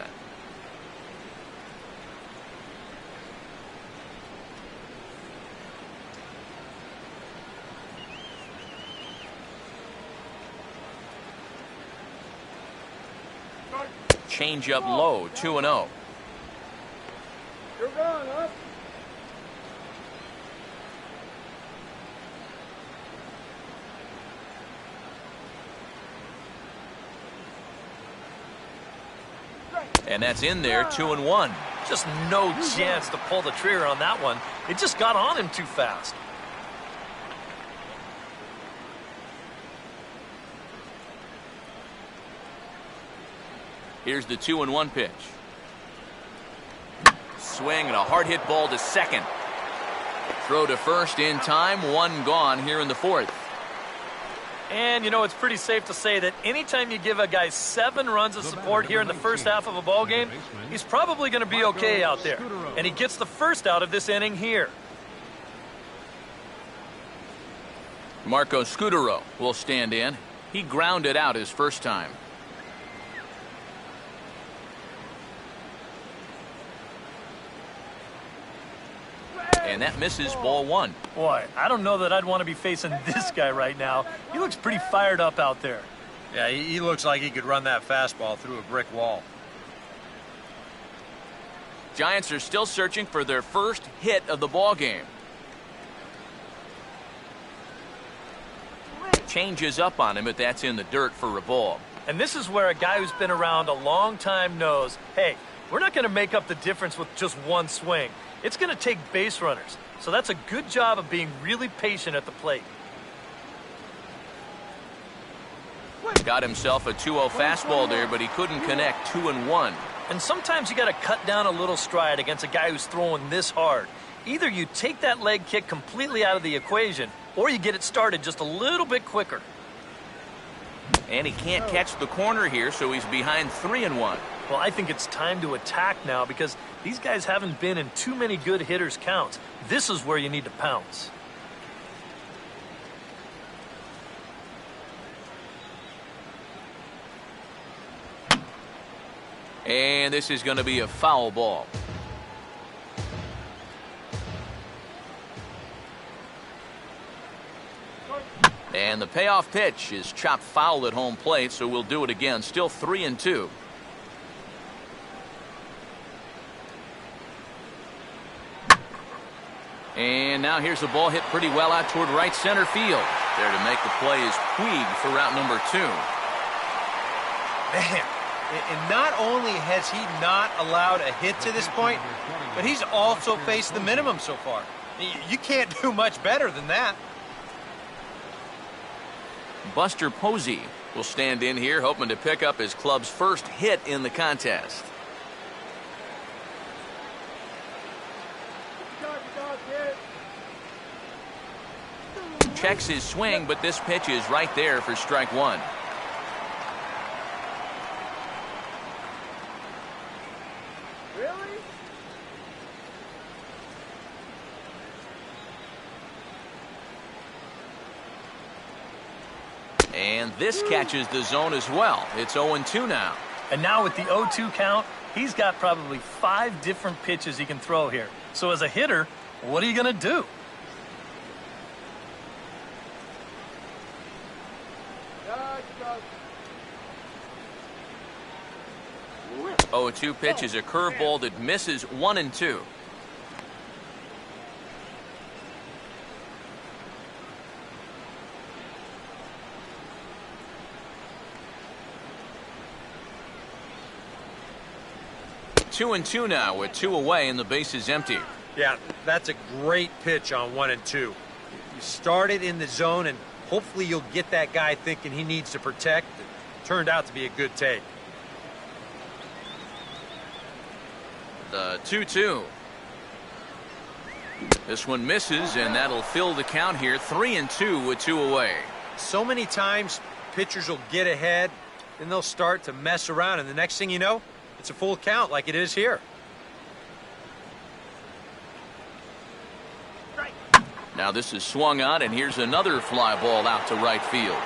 Change up low, 2-0. You're wrong, huh? And that's in there, 2-1. Just no chance to pull the trigger on that one. It just got on him too fast. Here's the 2-1 pitch. Swing and a hard hit ball to second. throw to first in time, one gone here in the fourth. And, you know, it's pretty safe to say that anytime you give a guy 7 runs of support here in the first half of a ball game, he's probably going to be okay out there. And he gets the first out of this inning here. Marco Scudero will stand in. He grounded out his first time. And that misses, ball 1. Boy, I don't know that I'd want to be facing this guy right now. He looks pretty fired up out there. Yeah, he looks like he could run that fastball through a brick wall. Giants are still searching for their first hit of the ball game. Changes up on him, but that's in the dirt for a ball. And this is where a guy who's been around a long time knows, hey, we're not going to make up the difference with just one swing. It's going to take base runners. So that's a good job of being really patient at the plate. Got himself a 2-0 fastball there, but he couldn't connect. 2-1. And sometimes you got to cut down a little stride against a guy who's throwing this hard. Either you take that leg kick completely out of the equation, or you get it started just a little bit quicker. And he can't catch the corner here, so he's behind 3-1. Well, I think it's time to attack now because these guys haven't been in too many good hitters' counts. This is where you need to pounce. And this is going to be a foul ball. And the payoff pitch is chopped foul at home plate, so we'll do it again. Still 3-2. And now here's a ball hit pretty well out toward right center field. There to make the play is Puig for route number 2. Man, and not only has he not allowed a hit to this point, but he's also faced the minimum so far. You can't do much better than that. Buster Posey will stand in here, hoping to pick up his club's first hit in the contest. Checks his swing, but this pitch is right there for strike 1. Really? And this catches the zone as well. It's 0-2 now. And now with the 0-2 count, he's got probably 5 different pitches he can throw here. So as a hitter, what are you going to do? 0-2 pitch is a curveball that misses 1-2. Two and two now with 2 away and the base is empty. Yeah, that's a great pitch on 1 and 2. You start it in the zone and hopefully you'll get that guy thinking he needs to protect. It turned out to be a good take. The 2-2. This one misses, and that'll fill the count here. 3-2 with 2 away. So many times pitchers will get ahead, then they'll start to mess around, and the next thing you know, it's a full count like it is here. Now this is swung on, and here's another fly ball out to right field.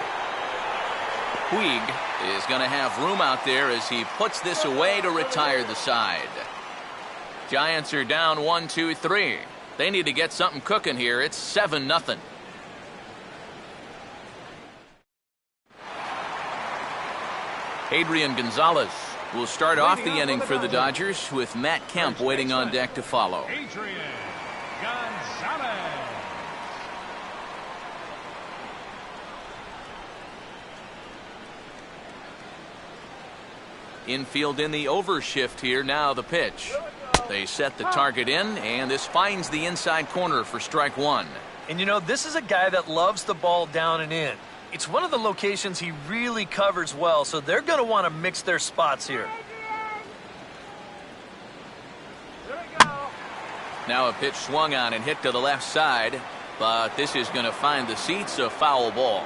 Puig is going to have room out there as he puts this away to retire the side. Giants are down 1-2-3. They need to get something cooking here. It's 7-0. Adrian Gonzalez will start off the inning for the Dodgers with Matt Kemp waiting on deck to follow. Adrian Gonzalez. Infield in the overshift here. Now the pitch. They set the target in, and this finds the inside corner for strike 1. And you know, this is a guy that loves the ball down and in. It's one of the locations he really covers well, so they're going to want to mix their spots here. There we go. Now a pitch swung on and hit to the left side, but this is going to find the seats, a foul ball.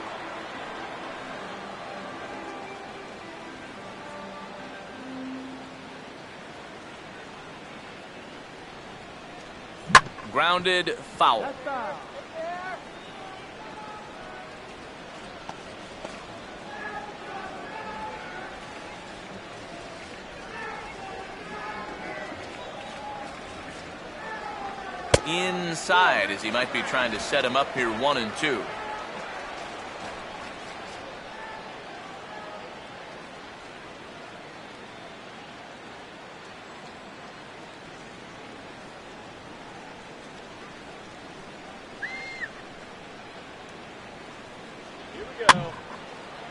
Grounded, foul. Inside, as he might be trying to set him up here 1-2.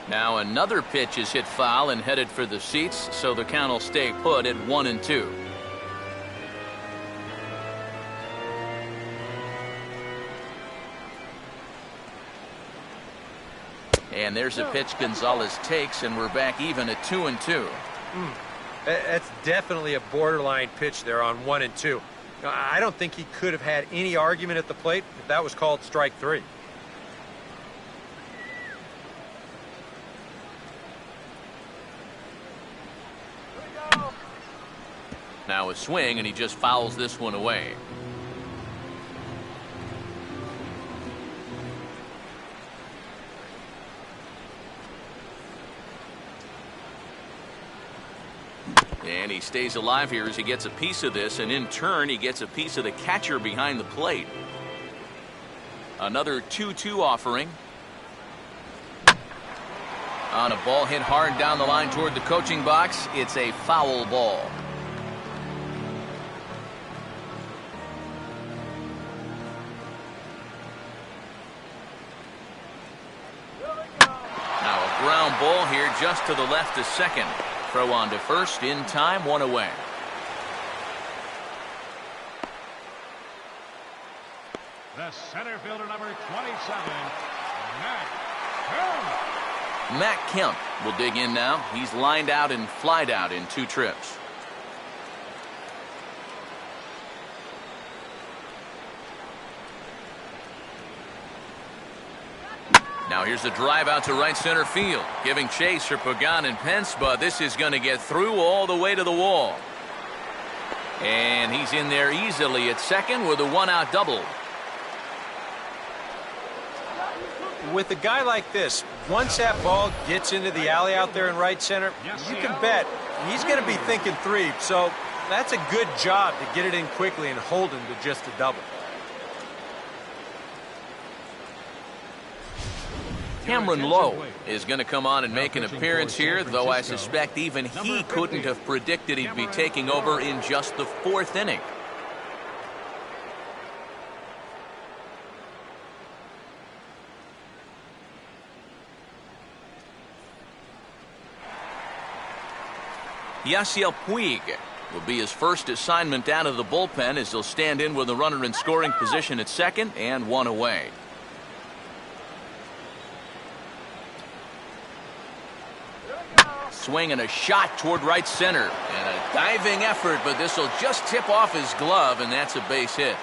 Now another pitch is hit foul and headed for the seats, so the count will stay put at 1-2. And there's a pitch Gonzalez takes, and we're back even at 2-2. That's definitely a borderline pitch there on 1-2. I don't think he could have had any argument at the plate if that was called strike 3. Now a swing, and he just fouls this one away. And he stays alive here as he gets a piece of this, and in turn he gets a piece of the catcher behind the plate. Another 2-2 offering. On a ball hit hard down the line toward the coaching box, it's a foul ball. Now a ground ball here just to the left of second. Throw on to first in time, one away. The center fielder, number 27, Matt Kemp. Matt Kemp will dig in now. He's lined out and flied out in 2 trips. Now here's a drive out to right center field, giving chase for Pagan and Pence, but this is going to get through all the way to the wall. And he's in there easily at second with a 1-out double. With a guy like this, once that ball gets into the alley out there in right center, you can bet he's going to be thinking 3. So that's a good job to get it in quickly and hold him to just a double. Cameron Lowe is going to come on and make an appearance here, though I suspect even he couldn't have predicted he'd be taking over in just the 4th inning. Yasiel Puig will be his first assignment out of the bullpen as he'll stand in with a runner in scoring position at second and 1 away. Swing and a shot toward right center. And a diving effort, but this will just tip off his glove, and that's a base hit.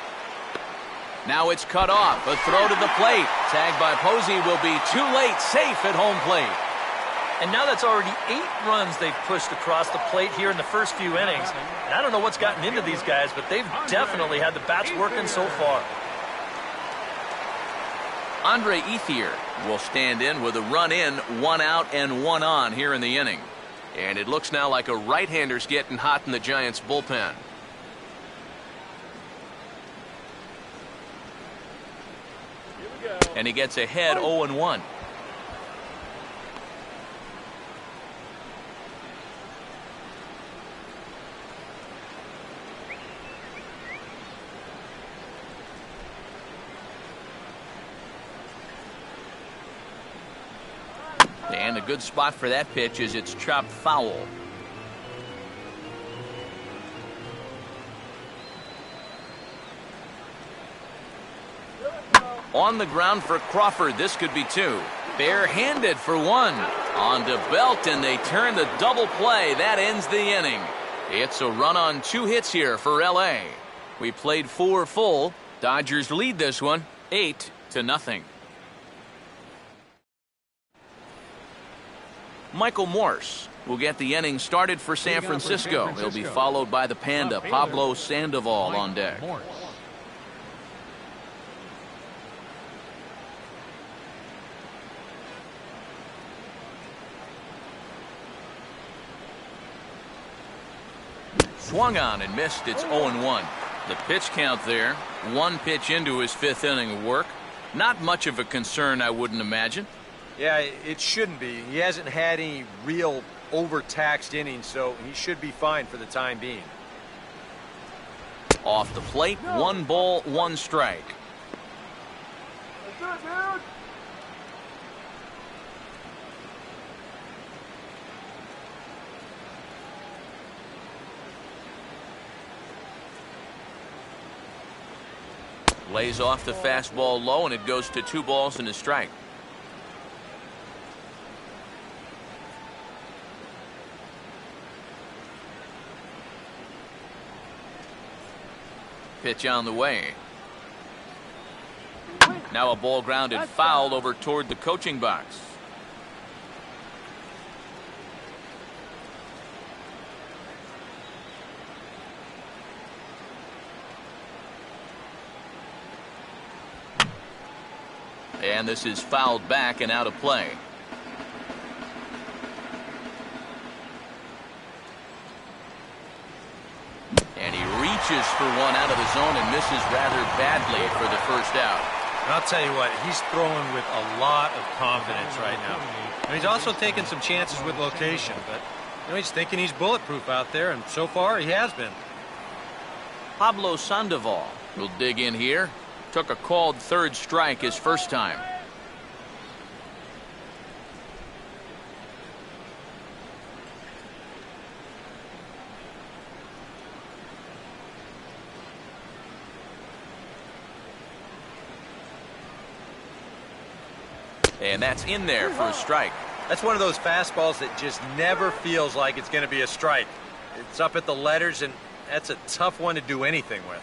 Now it's cut off. A throw to the plate. Tagged by Posey will be too late. Safe at home plate. And now that's already 8 runs they've pushed across the plate here in the first few innings. And I don't know what's gotten into these guys, but they've definitely had the bats working so far. Andre Ethier will stand in with a run in, 1 out and 1 on here in the inning. And it looks now like a right-hander's getting hot in the Giants bullpen. And he gets ahead 0-1. And a good spot for that pitch is it's chopped foul. On the ground for Crawford, this could be 2. Barehanded for 1. On to Belt, and they turn the double play. That ends the inning. It's a run on 2 hits here for L.A. We played 4 full. Dodgers lead this one 8-0. Michael Morse will get the inning started for San Francisco. He'll be followed by the Panda, Pablo Sandoval, on deck. Swung on and missed. It's 0-1. The pitch count there, 1 pitch into his 5th inning of work. Not much of a concern, I wouldn't imagine. Yeah, it shouldn't be. He hasn't had any real overtaxed innings, so he should be fine for the time being. Off the plate, 1 ball, 1 strike. That's it, dude. Lays off the fastball low, and it goes to 2 balls and a strike. Pitch on the way. Now a ball grounded foul over toward the coaching box. And this is fouled back and out of play. And he reaches for one out of the zone and misses rather badly for the first out. And I'll tell you what, he's throwing with a lot of confidence right now. And he's also taking some chances with location, but he's thinking he's bulletproof out there, and so far he has been. Pablo Sandoval will dig in here. Took a called 3rd strike his first time. And that's in there for a strike. That's one of those fastballs that just never feels like it's going to be a strike. It's up at the letters, and that's a tough one to do anything with.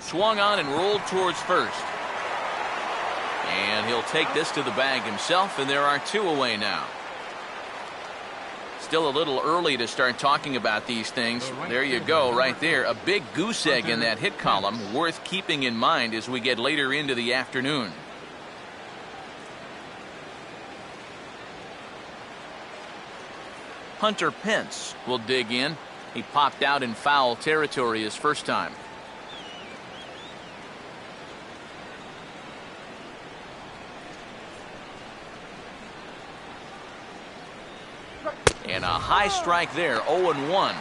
Swung on and rolled towards first. And he'll take this to the bag himself, and there are 2 away now. Still a little early to start talking about these things. There you go, right there. A big goose egg in that hit column, worth keeping in mind as we get later into the afternoon. Hunter Pence will dig in. He popped out in foul territory his first time. And a high strike there, 0-1.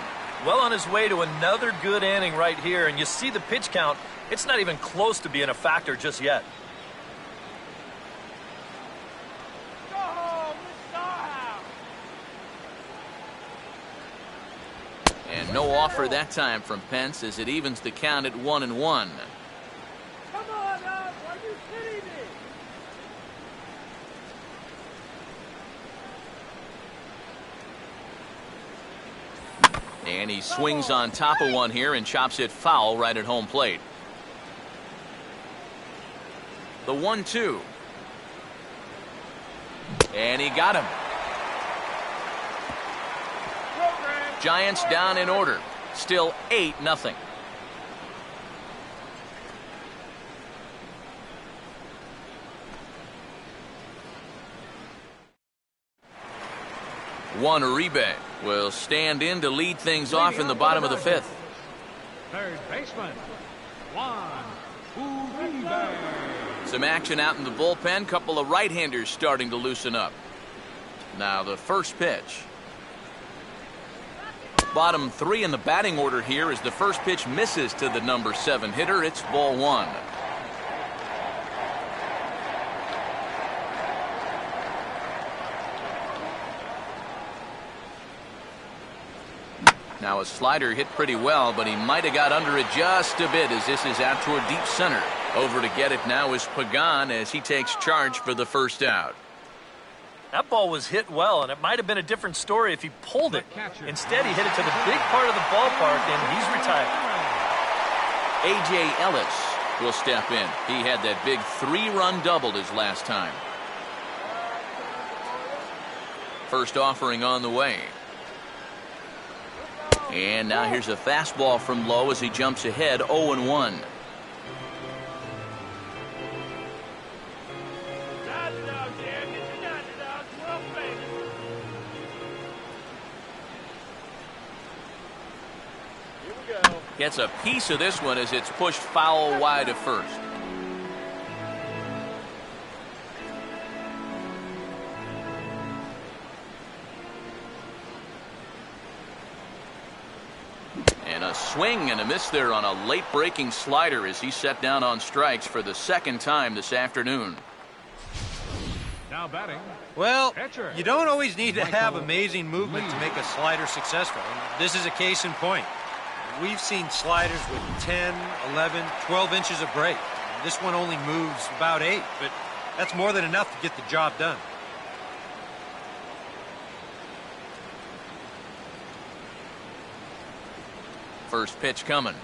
Well on his way to another good inning right here, and you see the pitch count. It's not even close to being a factor just yet. And no offer that time from Pence as it evens the count at 1-1. Come on up. Are you kidding me? And he swings on top of one here and chops it foul right at home plate. The 1-2. And he got him. Giants down in order. Still 8-0. Juan Uribe will stand in to lead things off in the bottom of the 5th. Third baseman, Juan Uribe. Some action out in the bullpen. Couple of right-handers starting to loosen up. Now the first pitch. Bottom 3 in the batting order here as the first pitch misses to the number 7 hitter. It's ball 1. Now a slider hit pretty well, but he might have got under it just a bit as this is out toward deep center. Over to get it now is Pagan as he takes charge for the first out. That ball was hit well, and it might have been a different story if he pulled it. Instead, he hit it to the big part of the ballpark, and he's retired. A.J. Ellis will step in. He had that big 3-run double his last time. First offering on the way. And now here's a fastball from Lowe as he jumps ahead 0-1. Gets a piece of this one as it's pushed foul wide of first. And a swing and a miss there on a late breaking slider as he set down on strikes for the second time this afternoon. Now batting. Well, Pitcher. you don't always need to have amazing movement to make a slider successful. This is a case in point. We've seen sliders with 10, 11, 12 inches of break. This one only moves about 8, but that's more than enough to get the job done. First pitch coming.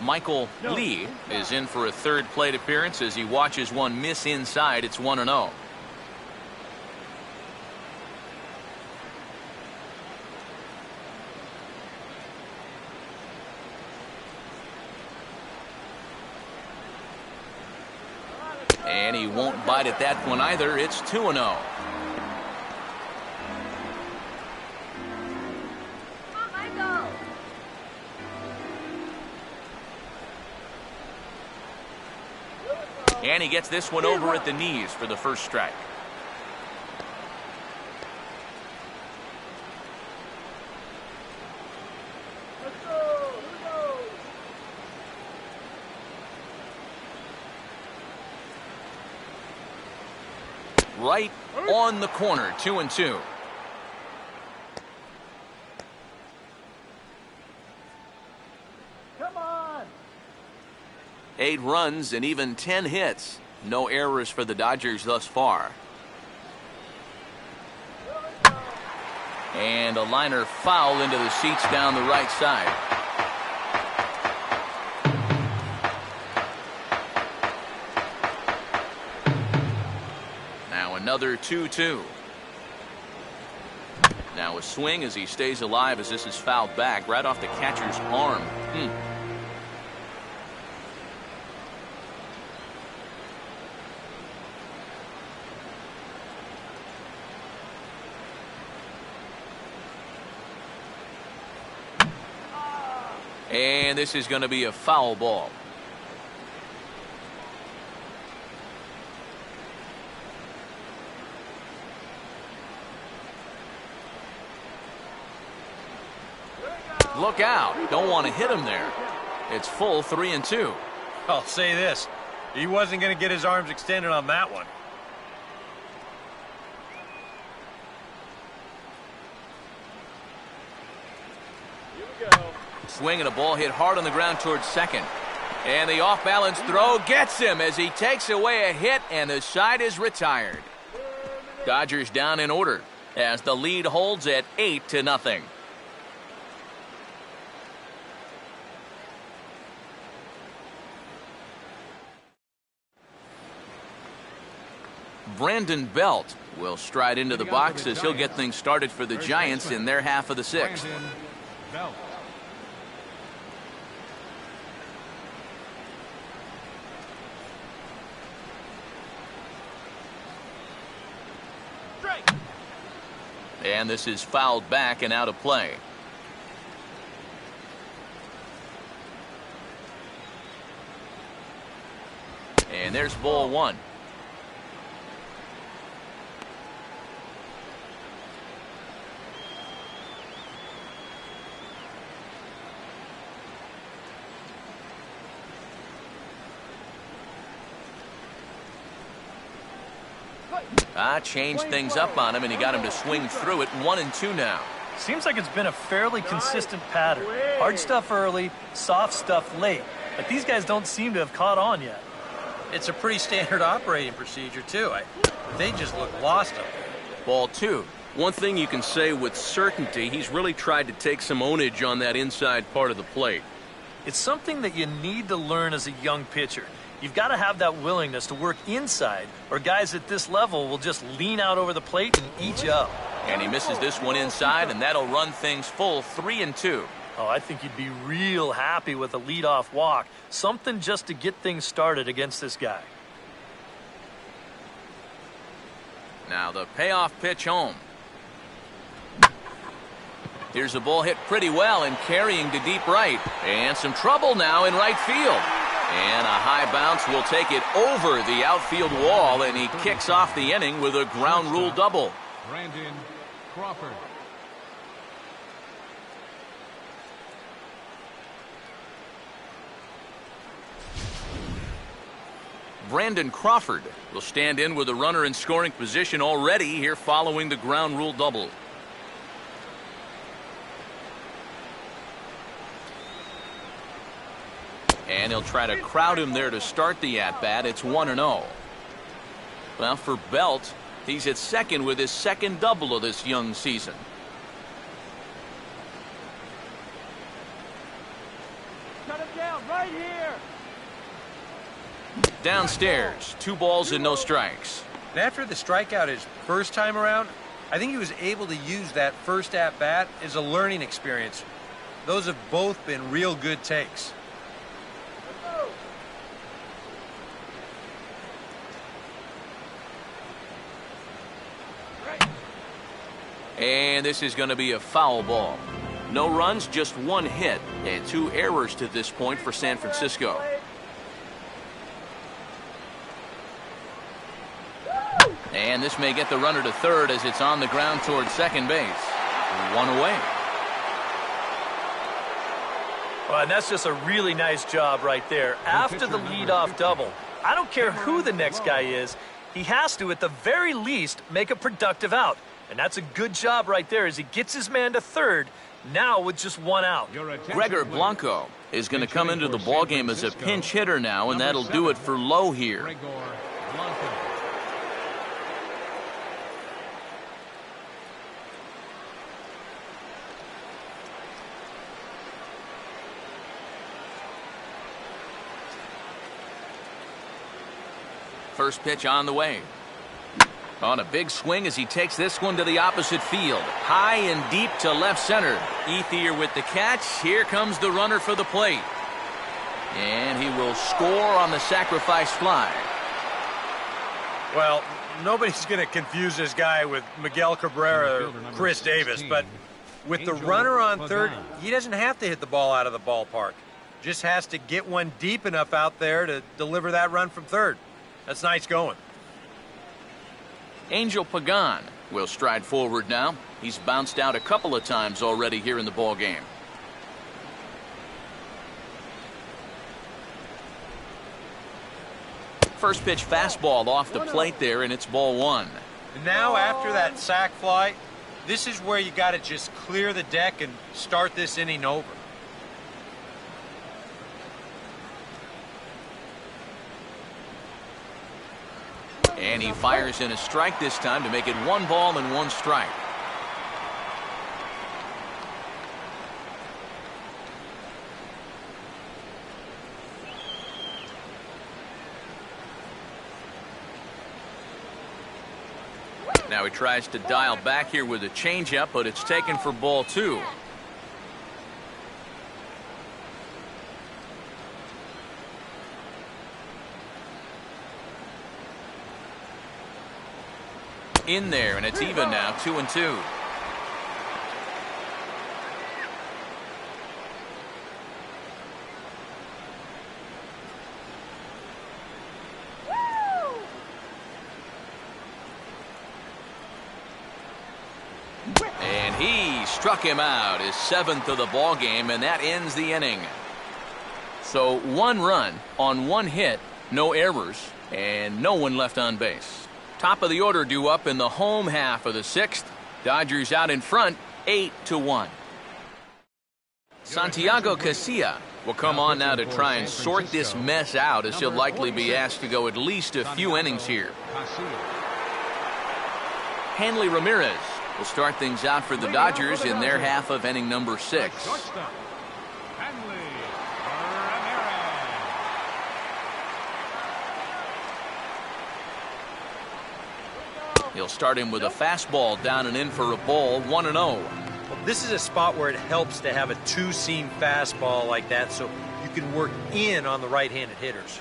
Michael Lee is in for a third plate appearance as he watches one miss inside. It's 1-0. And he won't bite at that one either. It's 2-0. And he gets this one over at the knees for the first strike. Right on the corner, 2-2. Come on. 8 runs and even 10 hits. No errors for the Dodgers thus far. And a liner foul into the seats down the right side. Now another 2-2. Now a swing as he stays alive as this is fouled back right off the catcher's arm. And this is going to be a foul ball. Look out. Don't want to hit him there. It's full 3-2. I'll say this. He wasn't going to get his arms extended on that one. Swing and a ball hit hard on the ground towards second. And the off-balance throw gets him as he takes away a hit, and the side is retired. Dodgers down in order as the lead holds at 8-0. Brandon Belt will stride into the box as he'll get things started for the Giants in their half of the sixth. Brandon Belt. And this is fouled back and out of play. And there's ball one. Changed things up on him, and he got him to swing through it. 1-2 now. Seems like it's been a fairly consistent pattern. Hard stuff early, soft stuff late. But these guys don't seem to have caught on yet. It's a pretty standard operating procedure, too. They just look lost up there. Ball 2. One thing you can say with certainty, he's really tried to take some ownage on that inside part of the plate. It's something that you need to learn as a young pitcher. You've got to have that willingness to work inside, or guys at this level will just lean out over the plate and eat you up. And he misses this one inside, and that'll run things full 3-2. Oh, I think you'd be real happy with a leadoff walk. Something just to get things started against this guy. Now the payoff pitch home. Here's a ball hit pretty well and carrying to deep right. And some trouble now in right field. And a high bounce will take it over the outfield wall, and he kicks off the inning with a ground rule double. Brandon Crawford. Brandon Crawford will stand in with a runner in scoring position already here following the ground rule double. And he'll try to crowd him there to start the at-bat. It's 1-0. Well, for Belt, he's at second with his second double of this young season. Cut him down right here. Downstairs, 2 balls and no strikes. And after the strikeout his first time around, I think he was able to use that first at-bat as a learning experience. Those have both been real good takes. And this is going to be a foul ball. No runs, just 1 hit, and 2 errors to this point for San Francisco. And this may get the runner to third as it's on the ground towards second base. 1 away. Well, and that's just a really nice job right there. After the leadoff double, I don't care who the next guy is, he has to, at the very least, make a productive out. And that's a good job right there as he gets his man to third, now with just 1 out. Gregor Blanco is going to come into the ballgame as a pinch hitter now, and that'll do it for Lowe here. Gregor Blanco. First pitch on the way. On a big swing as he takes this one to the opposite field. High and deep to left center. Ethier with the catch. Here comes the runner for the plate. And he will score on the sacrifice fly. Well, nobody's going to confuse this guy with Miguel Cabrera or Chris Davis, but with the runner on third, he doesn't have to hit the ball out of the ballpark. Just has to get one deep enough out there to deliver that run from third. That's nice going. Angel Pagan will stride forward now. He's bounced out a couple of times already here in the ball game. First pitch fastball off the plate there, and it's ball 1. And now after that sac fly, this is where you got to just clear the deck and start this inning over. And he fires in a strike this time to make it 1 ball and 1 strike. Now he tries to dial back here with a changeup, but it's taken for ball 2. In there, and it's even now, 2-2. And he struck him out, his 7th of the ball game, and that ends the inning. So 1 run on 1 hit, no errors, and no one left on base. Top of the order due up in the home half of the 6th. Dodgers out in front, 8-1. Santiago Casilla Will come on now to try and sort this mess out, as he'll likely be asked to go at least a few innings here. Hanley Ramirez will start things out for the Dodgers in their half of inning number 6. He'll start him with a fastball down and in for a ball, 1-0. Well, this is a spot where it helps to have a two-seam fastball like that so you can work in on the right-handed hitters.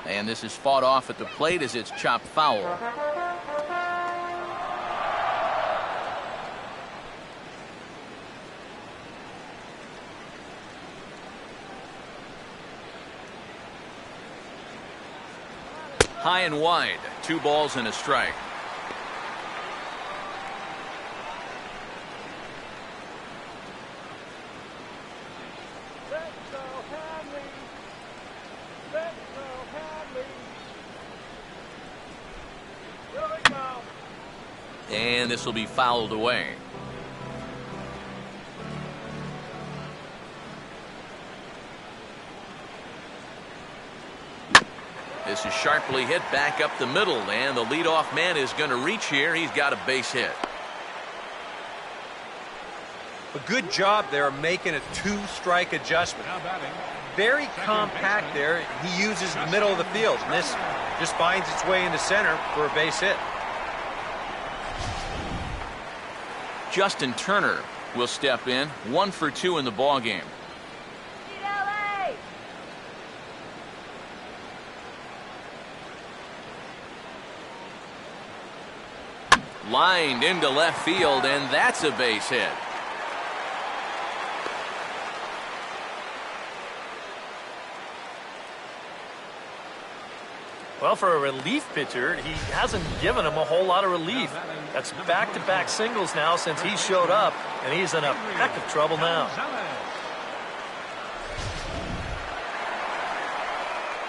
And this is fought off at the plate as it's chopped foul. High and wide, 2 balls and a strike. And this will be fouled away. This is sharply hit back up the middle, and the leadoff man is going to reach here. He's got a base hit. A good job there of making a 2-strike adjustment. Very compact there. He uses the middle of the field, and this just finds its way into center for a base hit. Justin Turner will step in, 1 for 2 in the ball game. Lined into left field, and that's a base hit. Well, for a relief pitcher, he hasn't given him a whole lot of relief. That's back-to-back singles now since he showed up, and he's in a peck of trouble now.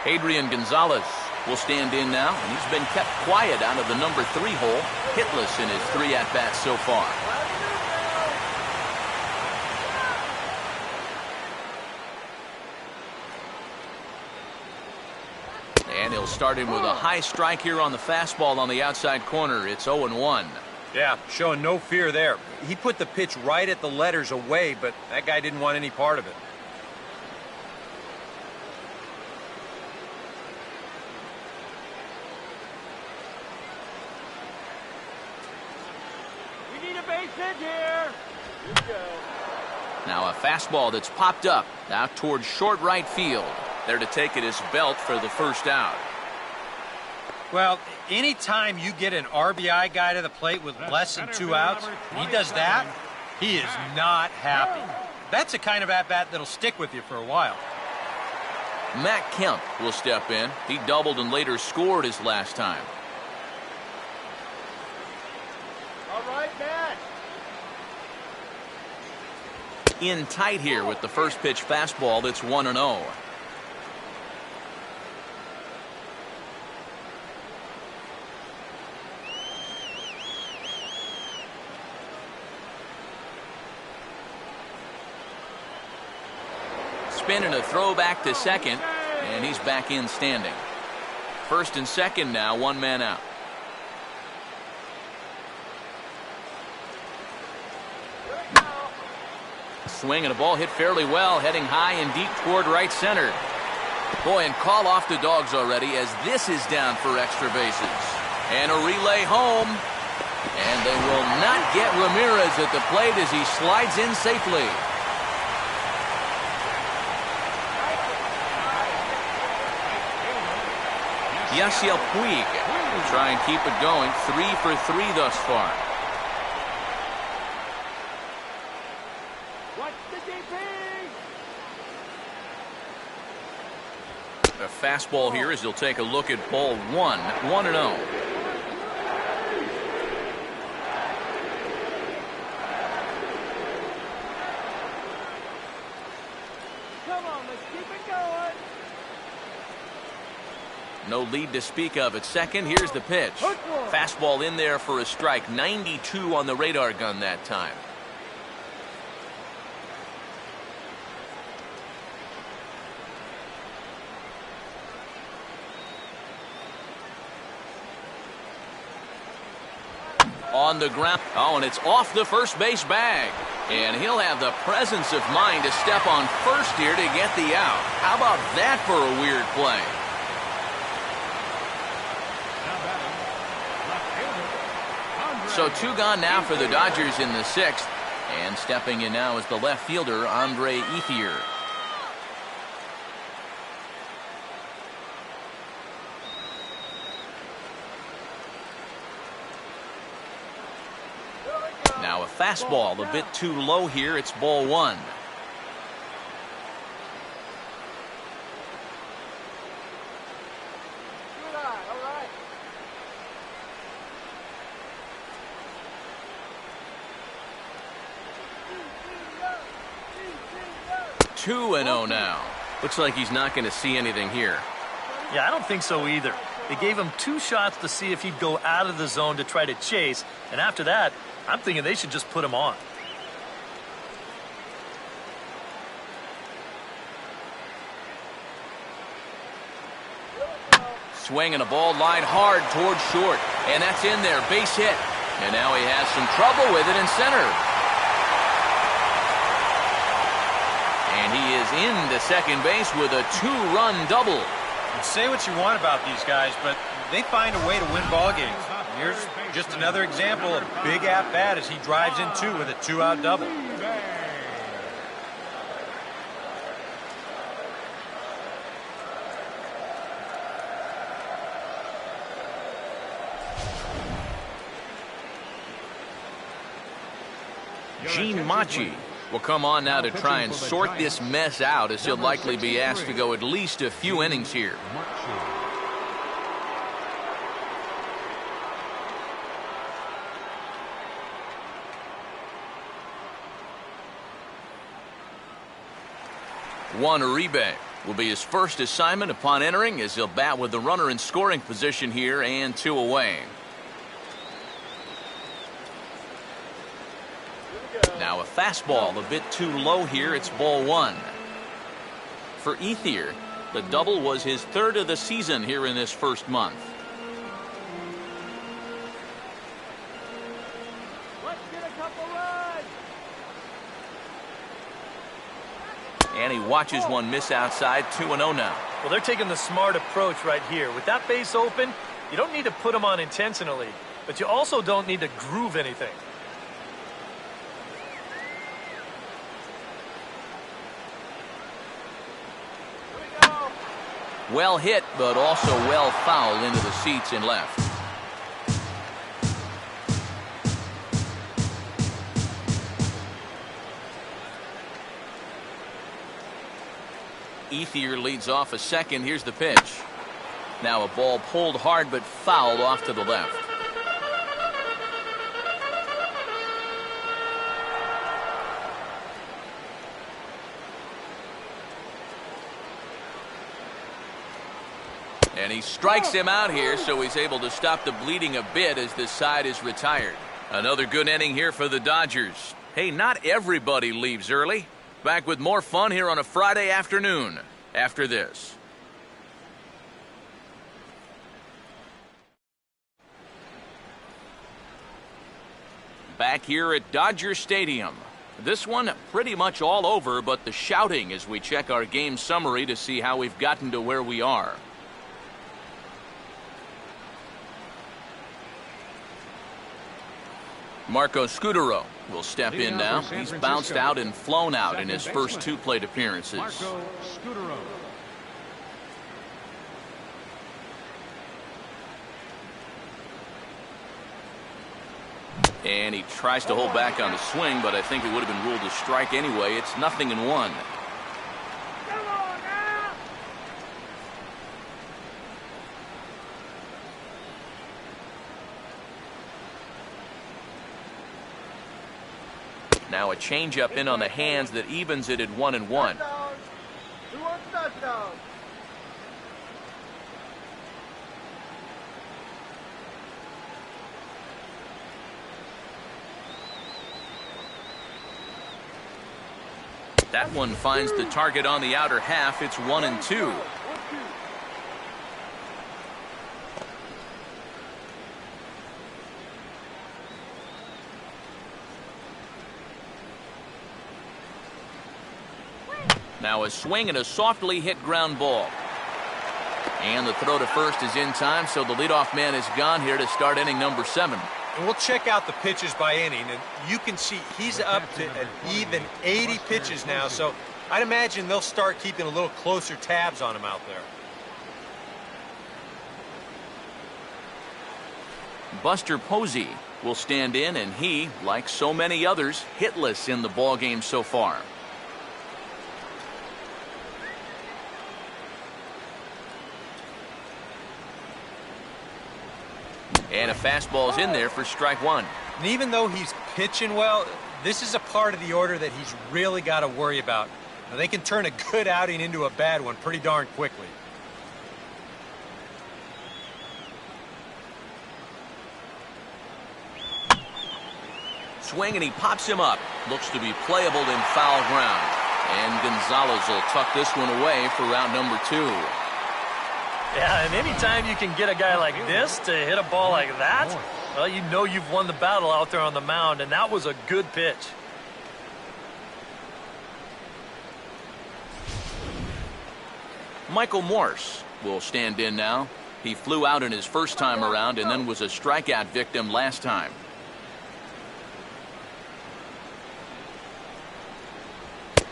Adrian Gonzalez will stand in now, and he's been kept quiet out of the number 3 hole, hitless in his 3 at-bats so far. And he'll start him with a high strike here on the fastball on the outside corner. It's 0-1. Yeah, showing no fear there. He put the pitch right at the letters away, but that guy didn't want any part of it. We need a base hit here. Here we go. Now a fastball that's popped up out towards short right field. There to take it is Belt for the first out. Well, anytime you get an RBI guy to the plate with less than 2 outs, he does that, he is not happy. That's the kind of at-bat that'll stick with you for a while. Matt Kemp will step in. He doubled and later scored his last time. All right, Matt. In tight here with the first pitch fastball that's 1-0. Spin and a throw back to second, and he's back in standing. First and second now, 1 man out. Swing and a ball hit fairly well, heading high and deep toward right center. Boy, and call off the Dogs already as this is down for extra bases. And a relay home. And they will not get Ramirez at the plate as he slides in safely. Yasiel Puig will try and keep it going. 3 for 3 thus far. Watch the DP. A fastball here as he'll take a look at ball 1. 1-0. Come on, let's keep it going. No lead to speak of at second. Here's the pitch. Fastball in there for a strike. 92 on the radar gun that time. On the ground. Oh, and it's off the first base bag. And he'll have the presence of mind to step on first here to get the out. How about that for a weird play? So 2 gone now for the Dodgers in the 6th. And stepping in now is the left fielder, Andre Ethier. Now a fastball a bit too low here. It's ball 1. All right. 2-0 now. Looks like he's not going to see anything here. Yeah, I don't think so either. They gave him 2 shots to see if he'd go out of the zone to try to chase, and after that, I'm thinking they should just put him on. Swinging a ball line hard towards short, and that's in there. Base hit. And now he has some trouble with it in center. And he is into second base with a 2-run double. And say what you want about these guys, but they find a way to win ball games. Here's just another example of big at-bat as he drives in 2 with a 2-out double. Gene Machi will come on now to try and sort this mess out, as he'll likely be asked to go at least a few innings here. Juan Uribe will be his first assignment upon entering, as he'll bat with the runner in scoring position here and 2 away. Now a fastball a bit too low here. It's ball 1. For Ethier, the double was his 3rd of the season here in this first month. Let's get a couple runs. And he watches one miss outside. 2-0 now. Well, they're taking the smart approach right here. With that base open, you don't need to put him on intentionally, but you also don't need to groove anything. Well hit, but also well fouled into the seats and left. Ethier leads off a second. Here's the pitch. Now a ball pulled hard but fouled off to the left. And he strikes him out here, so he's able to stop the bleeding a bit as this side is retired. Another good inning here for the Dodgers. Hey, not everybody leaves early. Back with more fun here on a Friday afternoon after this. Back here at Dodger Stadium. This one pretty much all over, but the shouting as we check our game summary to see how we've gotten to where we are. Marco Scutaro will step in now. He's bounced out and flown out in his first 2 plate appearances. Marco Scutaro. And he tries to hold back on the swing, but I think it would have been ruled a strike anyway. It's 0-1. Come on now. Now a changeup in on the hands that evens it at 1-1. Who wants touchdown? That one finds the target on the outer half. It's 1-2. Now a swing and a softly hit ground ball. And the throw to first is in time, so the leadoff man is gone here to start inning number 7. And we'll check out the pitches by inning, and you can see he's up to an even 80 pitches now, so I'd imagine they'll start keeping a little closer tabs on him out there. Buster Posey will stand in, and he, like so many others, hitless in the ballgame so far. And a fastball's in there for strike 1. And even though he's pitching well, this is a part of the order that he's really got to worry about. Now, they can turn a good outing into a bad one pretty darn quickly. Swing, and he pops him up. Looks to be playable in foul ground. And Gonzalez will tuck this one away for round number 2. Yeah, and anytime you can get a guy like this to hit a ball like that, well, you know you've won the battle out there on the mound, and that was a good pitch. Michael Morse will stand in now. He flew out in his first time around and then was a strikeout victim last time.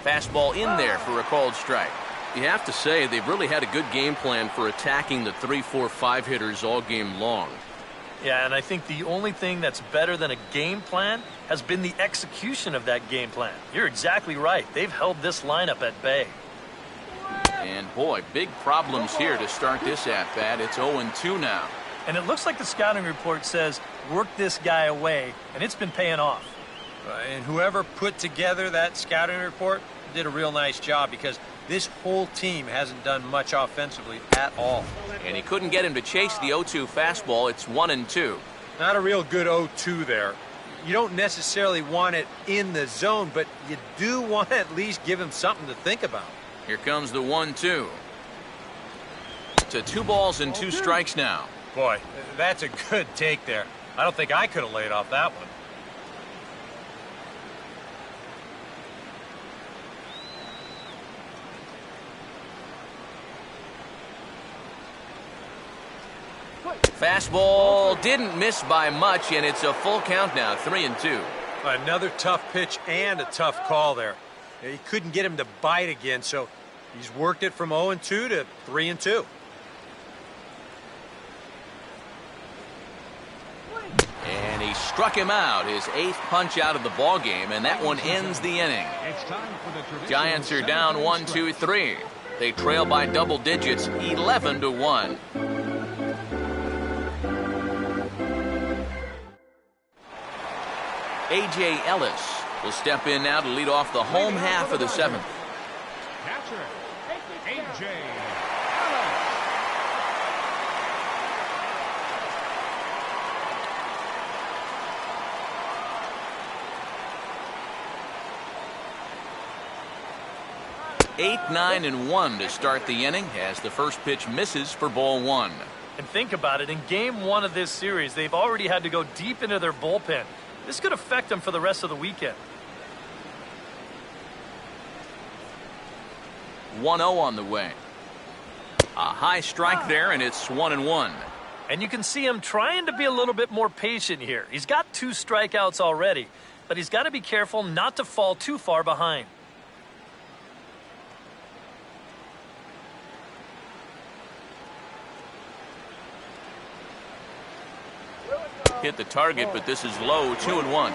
Fastball in there for a called strike. You have to say they've really had a good game plan for attacking the 3, 4, 5 hitters all game long. Yeah, and I think the only thing that's better than a game plan has been the execution of that game plan. You're exactly right. They've held this lineup at bay. And boy, big problems here to start this at-bat. It's 0-2 now. And it looks like the scouting report says, work this guy away, and it's been paying off. And whoever put together that scouting report did a real nice job, because this whole team hasn't done much offensively at all. And he couldn't get him to chase the 0-2 fastball. It's 1-2. Not a real good 0-2 there. You don't necessarily want it in the zone, but you do want to at least give him something to think about. Here comes the 1-2. To 2 balls and 2 strikes now. Boy, that's a good take there. I don't think I could have laid off that one. Fastball didn't miss by much, and it's a full count now, 3-2. Another tough pitch and a tough call there. He couldn't get him to bite again, so he's worked it from 0-2 to 3-2. And he struck him out, his 8th punch out of the ball game, and that one ends the inning. Giants are down 1-2-3. They trail by double digits, 11-1. A.J. Ellis will step in now to lead off the home half of the 7th. Catcher, A.J. Ellis. 8-9-1 to start the inning as the first pitch misses for ball 1. And think about it, in game 1 of this series, they've already had to go deep into their bullpen. This could affect them for the rest of the weekend. 1-0 on the way. A high strike there, and it's 1-1. And you can see him trying to be a little bit more patient here. He's got 2 strikeouts already, but he's got to be careful not to fall too far behind. Hit the target, but this is low, 2-1.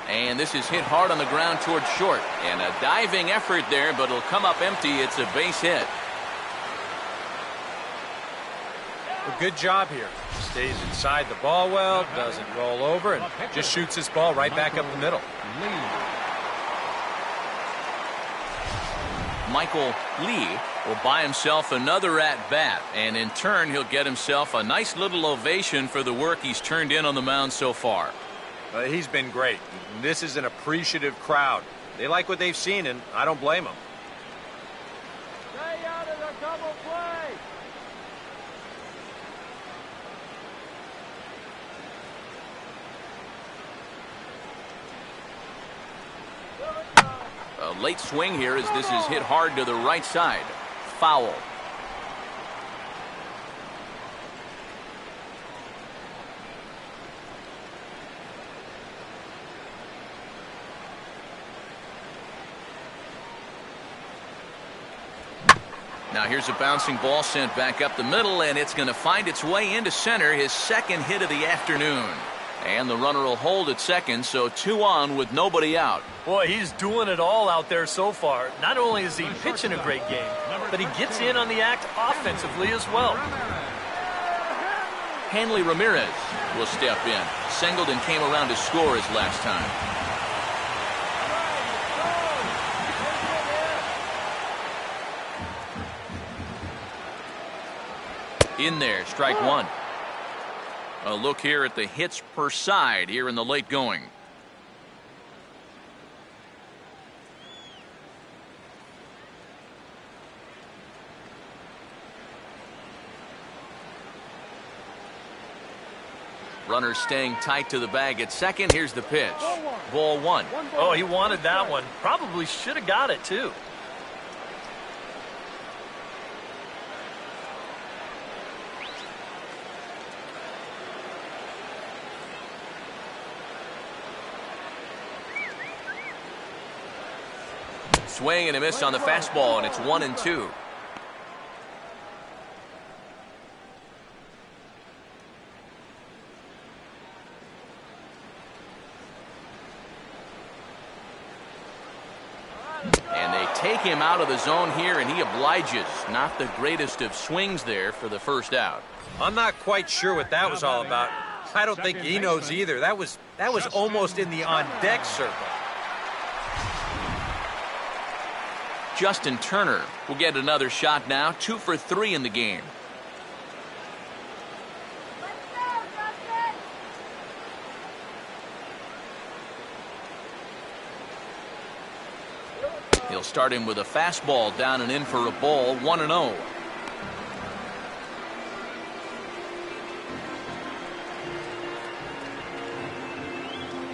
And this is hit hard on the ground towards short. And a diving effort there, but it'll come up empty. It's a base hit. A good job here. Stays inside the ball well, doesn't roll over, and just shoots this ball right back up the middle. Michael Lee will buy himself another at-bat, and in turn, he'll get himself a nice little ovation for the work he's turned in on the mound so far. He's been great. This is an appreciative crowd. They like what they've seen, and I don't blame them. Stay out of the double play. A late swing here as this is hit hard to the right side. Foul. Now here's a bouncing ball sent back up the middle, and it's going to find its way into center, his second hit of the afternoon. And the runner will hold at second, so 2 on with nobody out. Boy, he's doing it all out there so far. Not only is he pitching a great game, but he gets in on the act offensively as well. Hanley Ramirez will step in. Singleton came around to score his last time. In there, strike one. A look here at the hits per side here in the late going. Runner staying tight to the bag at second. Here's the pitch. Ball one. Oh, he wanted that one. Probably should have got it, too. Swing and a miss on the fastball, and it's 1-2. And they take him out of the zone here, and he obliges. Not the greatest of swings there for the first out. I'm not quite sure what that was all about. I don't think he knows either. That was almost in the on-deck circle. Justin Turner will get another shot now, 2 for 3 in the game. He'll start him with a fastball down and in for a ball, 1-0.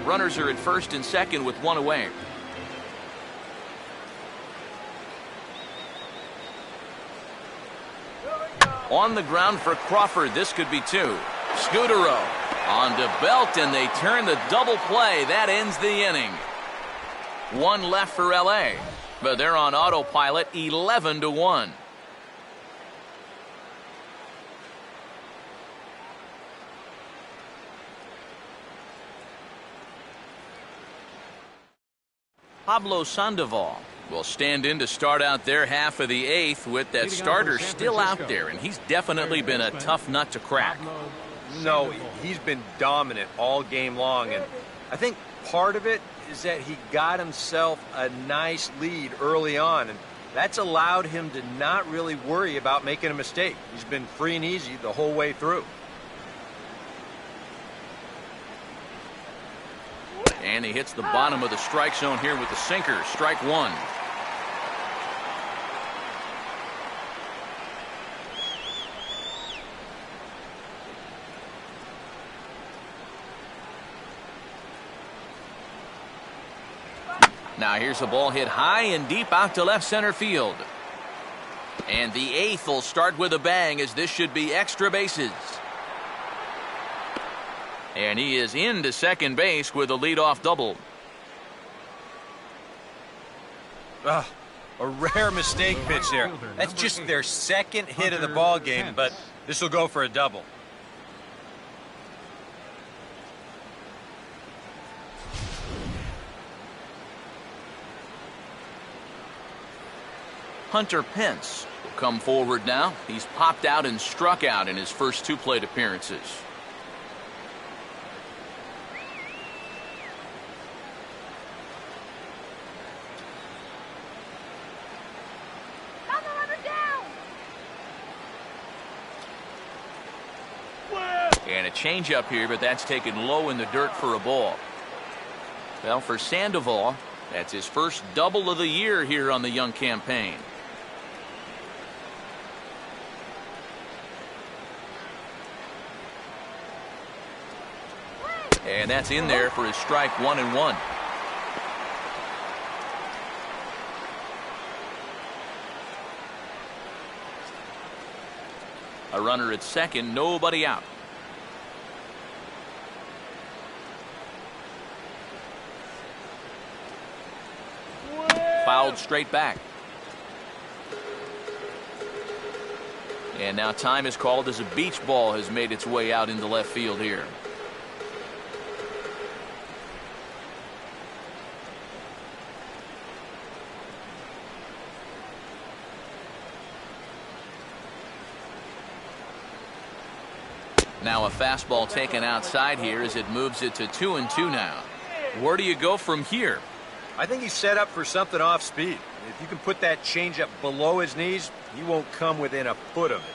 Runners are at first and second with 1 away. On the ground for Crawford. This could be 2. Scudero on to Belt, and they turn the double play. That ends the inning. 1 left for L.A., but they're on autopilot, 11-1. Pablo Sandoval will stand in to start out their half of the 8th with that starter still out there, and he's definitely been a tough nut to crack. No, he's been dominant all game long, and I think part of it is that he got himself a nice lead early on, and that's allowed him to not really worry about making a mistake. He's been free and easy the whole way through. And he hits the bottom of the strike zone here with the sinker. Strike 1. Now here's a ball hit high and deep out to left center field. And the 8th will start with a bang, as this should be extra bases. And he is into second base with a leadoff double. A rare mistake pitch there. That's just their second hit of the ball game, but this will go for a double. Hunter Pence will come forward now. He's popped out and struck out in his first 2 plate appearances. And a changeup here, but that's taken low in the dirt for a ball. Well, for Sandoval, that's his first double of the year here on the young campaign. And that's in there for his strike 1-1. A runner at second, nobody out. Fouled straight back. And now time is called as a beach ball has made its way out into left field here. Now a fastball taken outside here as it moves it to 2-2 now. Where do you go from here? I think he's set up for something off speed. If you can put that changeup below his knees, he won't come within a foot of it.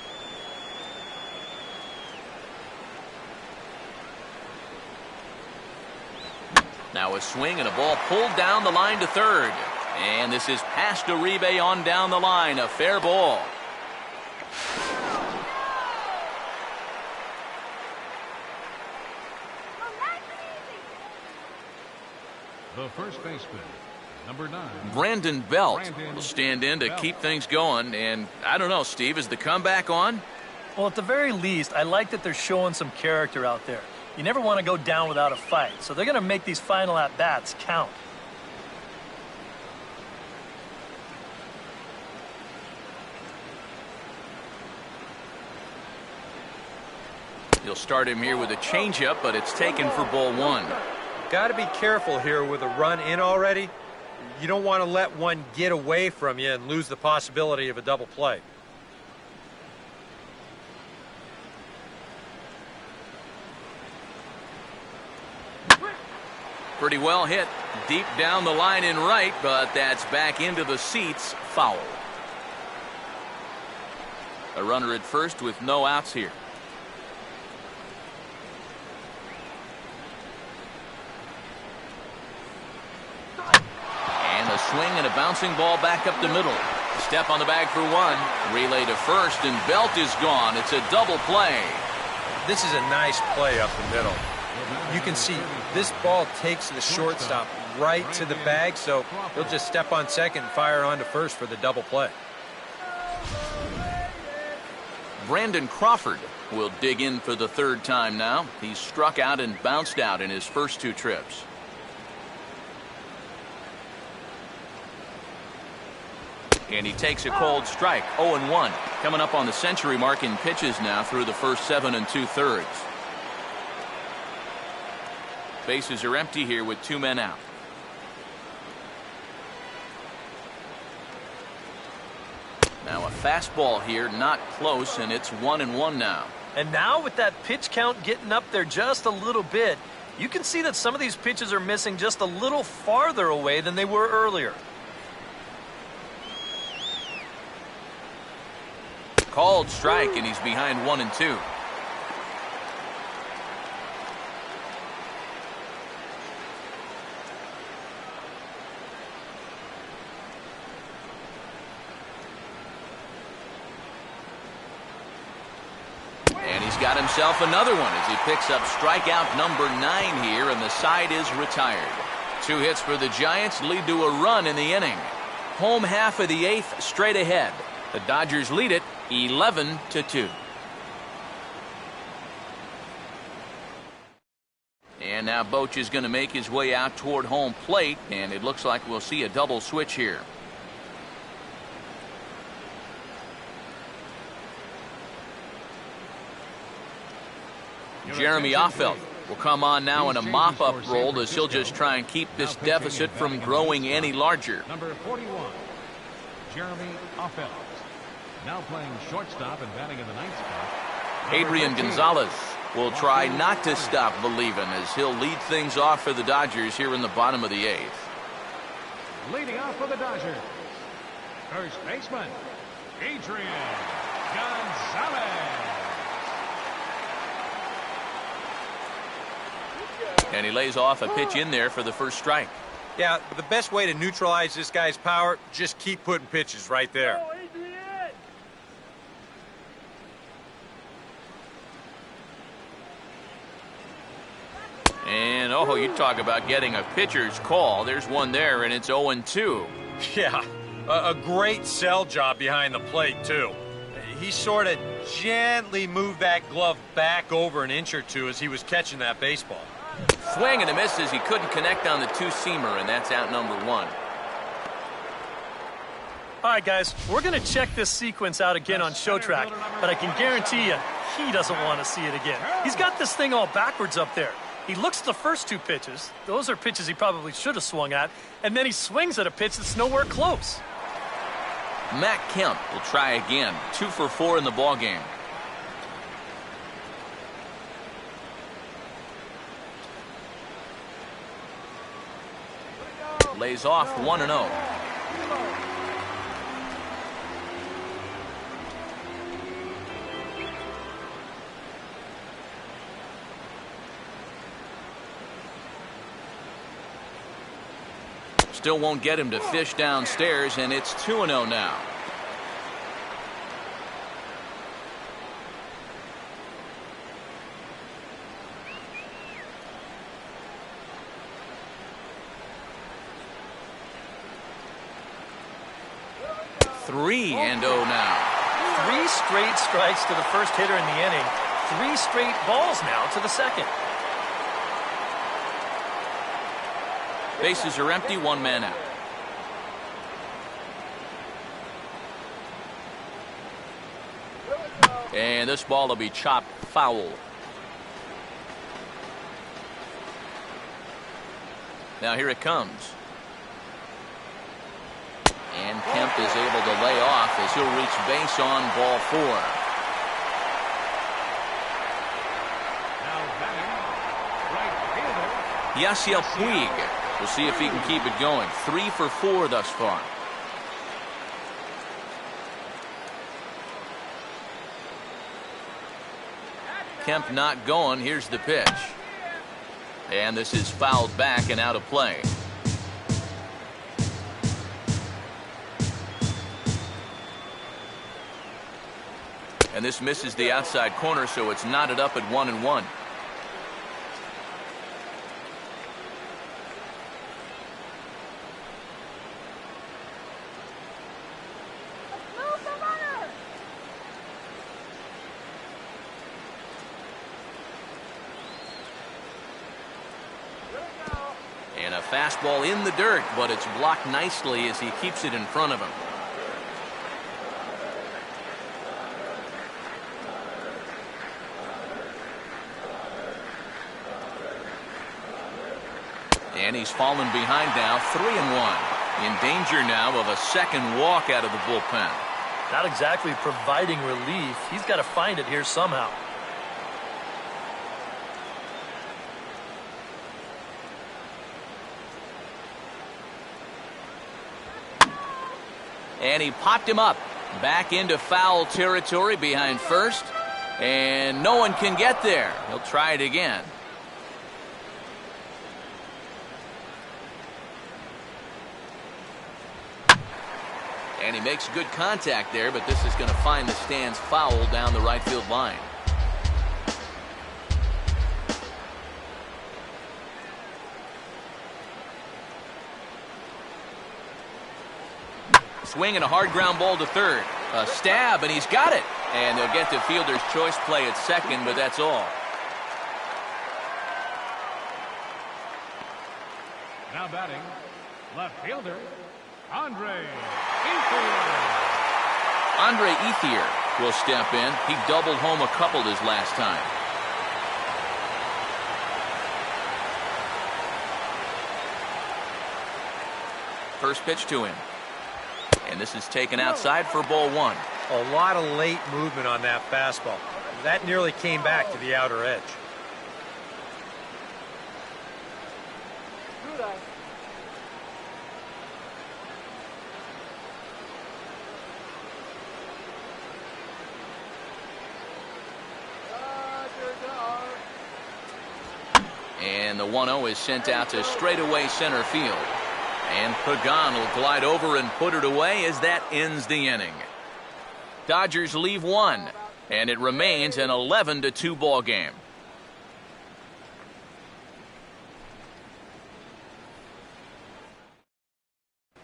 Now a swing and a ball pulled down the line to third. And this is past Uribe on down the line. A fair ball. The first baseman, number 9. Brandon Belt will stand in to keep things going. And I don't know, Steve, is the comeback on? Well, at the very least, I like that they're showing some character out there. You never want to go down without a fight, so they're going to make these final at-bats count. He'll start him here with a changeup, but it's taken for ball 1. Got to be careful here with a run in already. You don't want to let one get away from you and lose the possibility of a double play. Pretty well hit deep down the line in right, but that's back into the seats. Foul. A runner at first with no outs here. And a swing and a bouncing ball back up the middle. Step on the bag for 1. Relay to first, and Belt is gone. It's a double play. This is a nice play up the middle. You can see this ball takes the shortstop right to the bag, so he'll just step on second and fire on to first for the double play. Brandon Crawford will dig in for the 3rd time now. He's struck out and bounced out in his first 2 trips. And he takes a cold strike. 0-1. Coming up on the century mark in pitches now through the first 7 2/3. Bases are empty here with 2 men out. Now a fastball here, not close, and it's 1-1 now. And now with that pitch count getting up there just a little bit, you can see that some of these pitches are missing just a little farther away than they were earlier. Called strike, and he's behind 1-2. And he's got himself another one as he picks up strikeout number 9 here, and the side is retired. 2 hits for the Giants lead to a run in the inning. Home half of the 8th straight ahead. The Dodgers lead it 11-2. And now Boch is going to make his way out toward home plate, and it looks like we'll see a double switch here. Jeremy Offeld will come on now in a mop-up role as he'll just try and keep this deficit from growing any larger. Number 41. Jeremy Offels. Now playing shortstop and batting in the ninth spot. Adrian Gonzalez will try not to stop believing as he'll lead things off for the Dodgers here in the bottom of the eighth. Leading off for the Dodgers, first baseman, Adrian Gonzalez. And he lays off a pitch in there for the first strike. Yeah, the best way to neutralize this guy's power, just keep putting pitches right there. And, oh, you talk about getting a pitcher's call. There's one there, and it's 0-2. Yeah, a great sell job behind the plate, too. He sort of gently moved that glove back over an inch or two as he was catching that baseball. Swing and a miss as he couldn't connect on the two-seamer, and that's out number one. All right, guys, we're going to check this sequence out again on Show Track, but I can guarantee you he doesn't want to see it again. He's got this thing all backwards up there. He looks at the first two pitches. Those are pitches he probably should have swung at. And then he swings at a pitch that's nowhere close. Matt Kemp will try again. 2 for 4 in the ballgame. Lays off 1-0. Still won't get him to fish downstairs, and it's 2-0 now. Three and 0 now. 3 straight strikes to the first hitter in the inning. 3 straight balls now to the second. Bases are empty, 1 man out. And this ball will be chopped foul. Now here it comes. And Kemp is able to lay off as he'll reach base on ball 4. Now batting, right fielder, Yasiel Puig. We'll see if he can keep it going. 3 for 4 thus far. Kemp not going. Here's the pitch. And this is fouled back and out of play. And this misses the outside corner, so it's knotted up at 1-1. And a fastball in the dirt, but it's blocked nicely as he keeps it in front of him. And he's fallen behind now, 3-1. In danger now of a second walk out of the bullpen. Not exactly providing relief. He's got to find it here somehow. And he popped him up back into foul territory behind first. And no one can get there. He'll try it again. And he makes good contact there, but this is going to find the stands foul down the right field line. Swing and a hard ground ball to third. A stab, and he's got it. And they'll get to fielder's choice play at second, but that's all. now batting, left fielder, Andre Ethier. Andre Ethier will step in. He doubled home a couple his last time. First pitch to him. And this is taken outside for ball one. A lot of late movement on that fastball. That nearly came back to the outer edge. And the 1-0 is sent out to straightaway center field. And Pagan will glide over and put it away as that ends the inning. Dodgers leave one, and it remains an 11-2 ball game.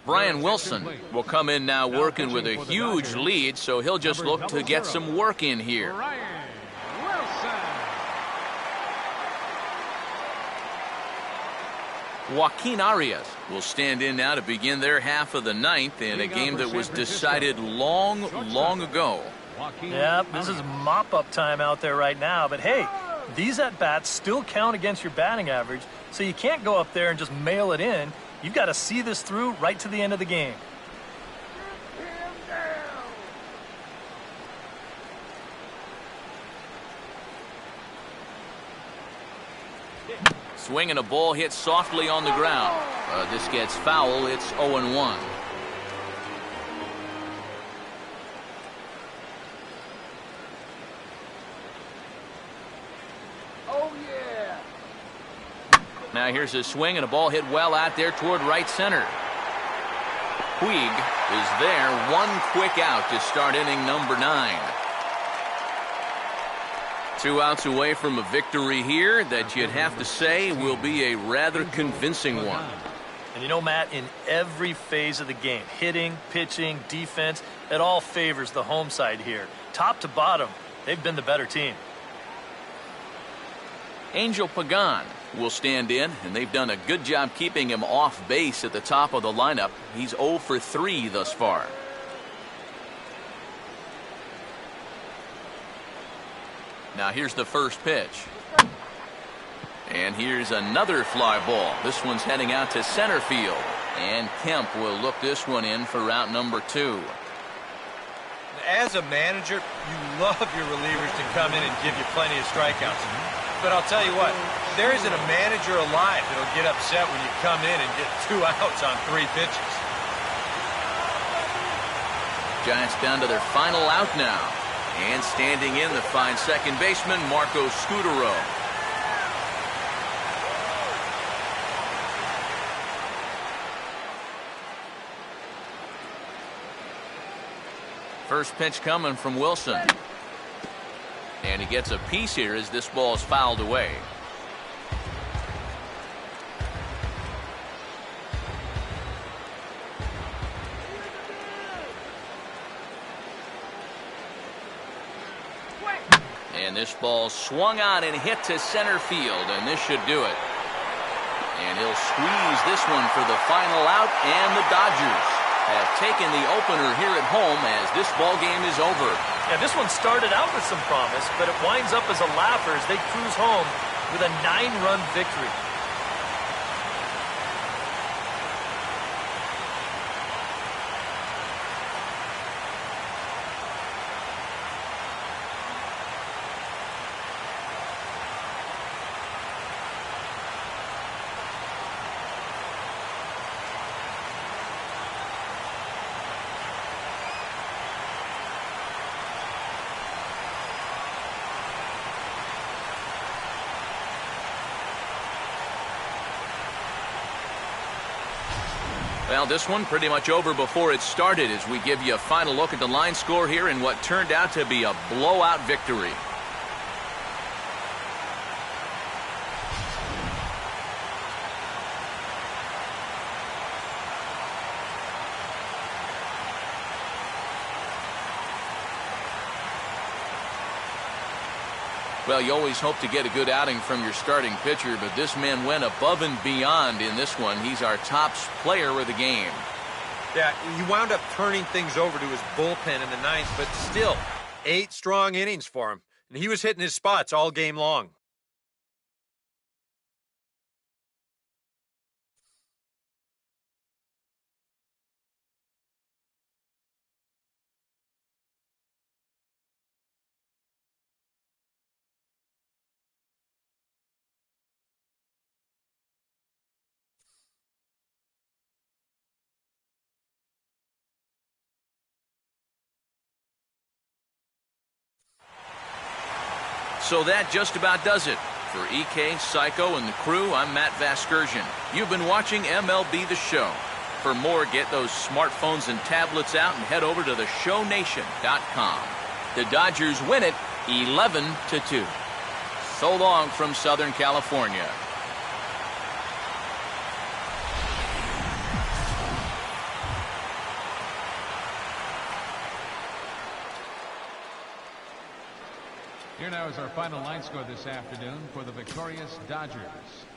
Brian Wilson will come in now working with a huge lead, so he'll just look to get some work in here. Joaquin Arias will stand in now to begin their half of the ninth in a game that was decided long ago. Yep, this is mop-up time out there right now. But hey, these at-bats still count against your batting average, so you can't go up there and just mail it in. You've got to see this through right to the end of the game. Swing and a ball hit softly on the ground. This gets foul. It's 0-1. Oh, yeah. Now here's a swing and a ball hit well out there toward right center. Puig is there. One quick out to start inning number 9. 2 outs away from a victory here that you'd have to say will be a rather convincing one. And you know, Matt, in every phase of the game, hitting, pitching, defense, it all favors the home side here. Top to bottom, they've been the better team. Angel Pagan will stand in, and they've done a good job keeping him off base at the top of the lineup. He's 0 for 3 thus far. Now here's the first pitch. And here's another fly ball. This one's heading out to center field. And Kemp will look this one in for route number 2. As a manager, you love your relievers to come in and give you plenty of strikeouts. But I'll tell you what, there isn't a manager alive that'll get upset when you come in and get 2 outs on 3 pitches. Giants down to their final out now. And standing in, the fine second baseman, Marco Scutaro. First pitch coming from Wilson. And he gets a piece here as this ball is fouled away. And this ball swung on and hit to center field, and this should do it. And he'll squeeze this one for the final out, and the Dodgers have taken the opener here at home as this ball game is over. Yeah, this one started out with some promise, but it winds up as a laugher as they cruise home with a 9-run victory. Well, this one pretty much over before it started as we give you a final look at the line score here in what turned out to be a blowout victory. Well, you always hope to get a good outing from your starting pitcher, but this man went above and beyond in this one. He's our top player of the game. Yeah, he wound up turning things over to his bullpen in the 9th, but still, 8 strong innings for him. And he was hitting his spots all game long. So that just about does it. For EK, Psycho, and the crew, I'm Matt Vasgersian. You've been watching MLB The Show. For more, get those smartphones and tablets out and head over to theshownation.com. The Dodgers win it 11-2. So long from Southern California. Here now is our final line score this afternoon for the victorious Dodgers.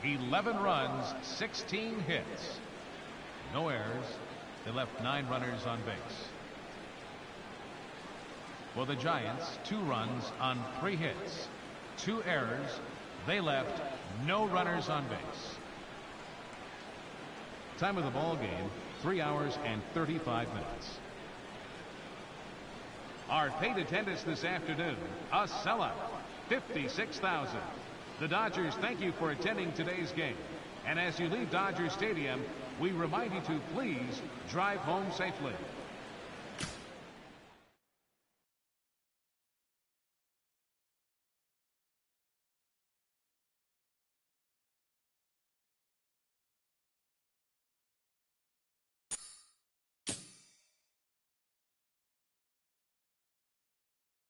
11 runs, 16 hits. No errors. They left 9 runners on base. For the Giants, 2 runs on 3 hits. 2 errors. They left no runners on base. Time of the ball game, 3 hours and 35 minutes. Our paid attendance this afternoon, a sellout, 56,000. The Dodgers thank you for attending today's game. And as you leave Dodger Stadium, we remind you to please drive home safely.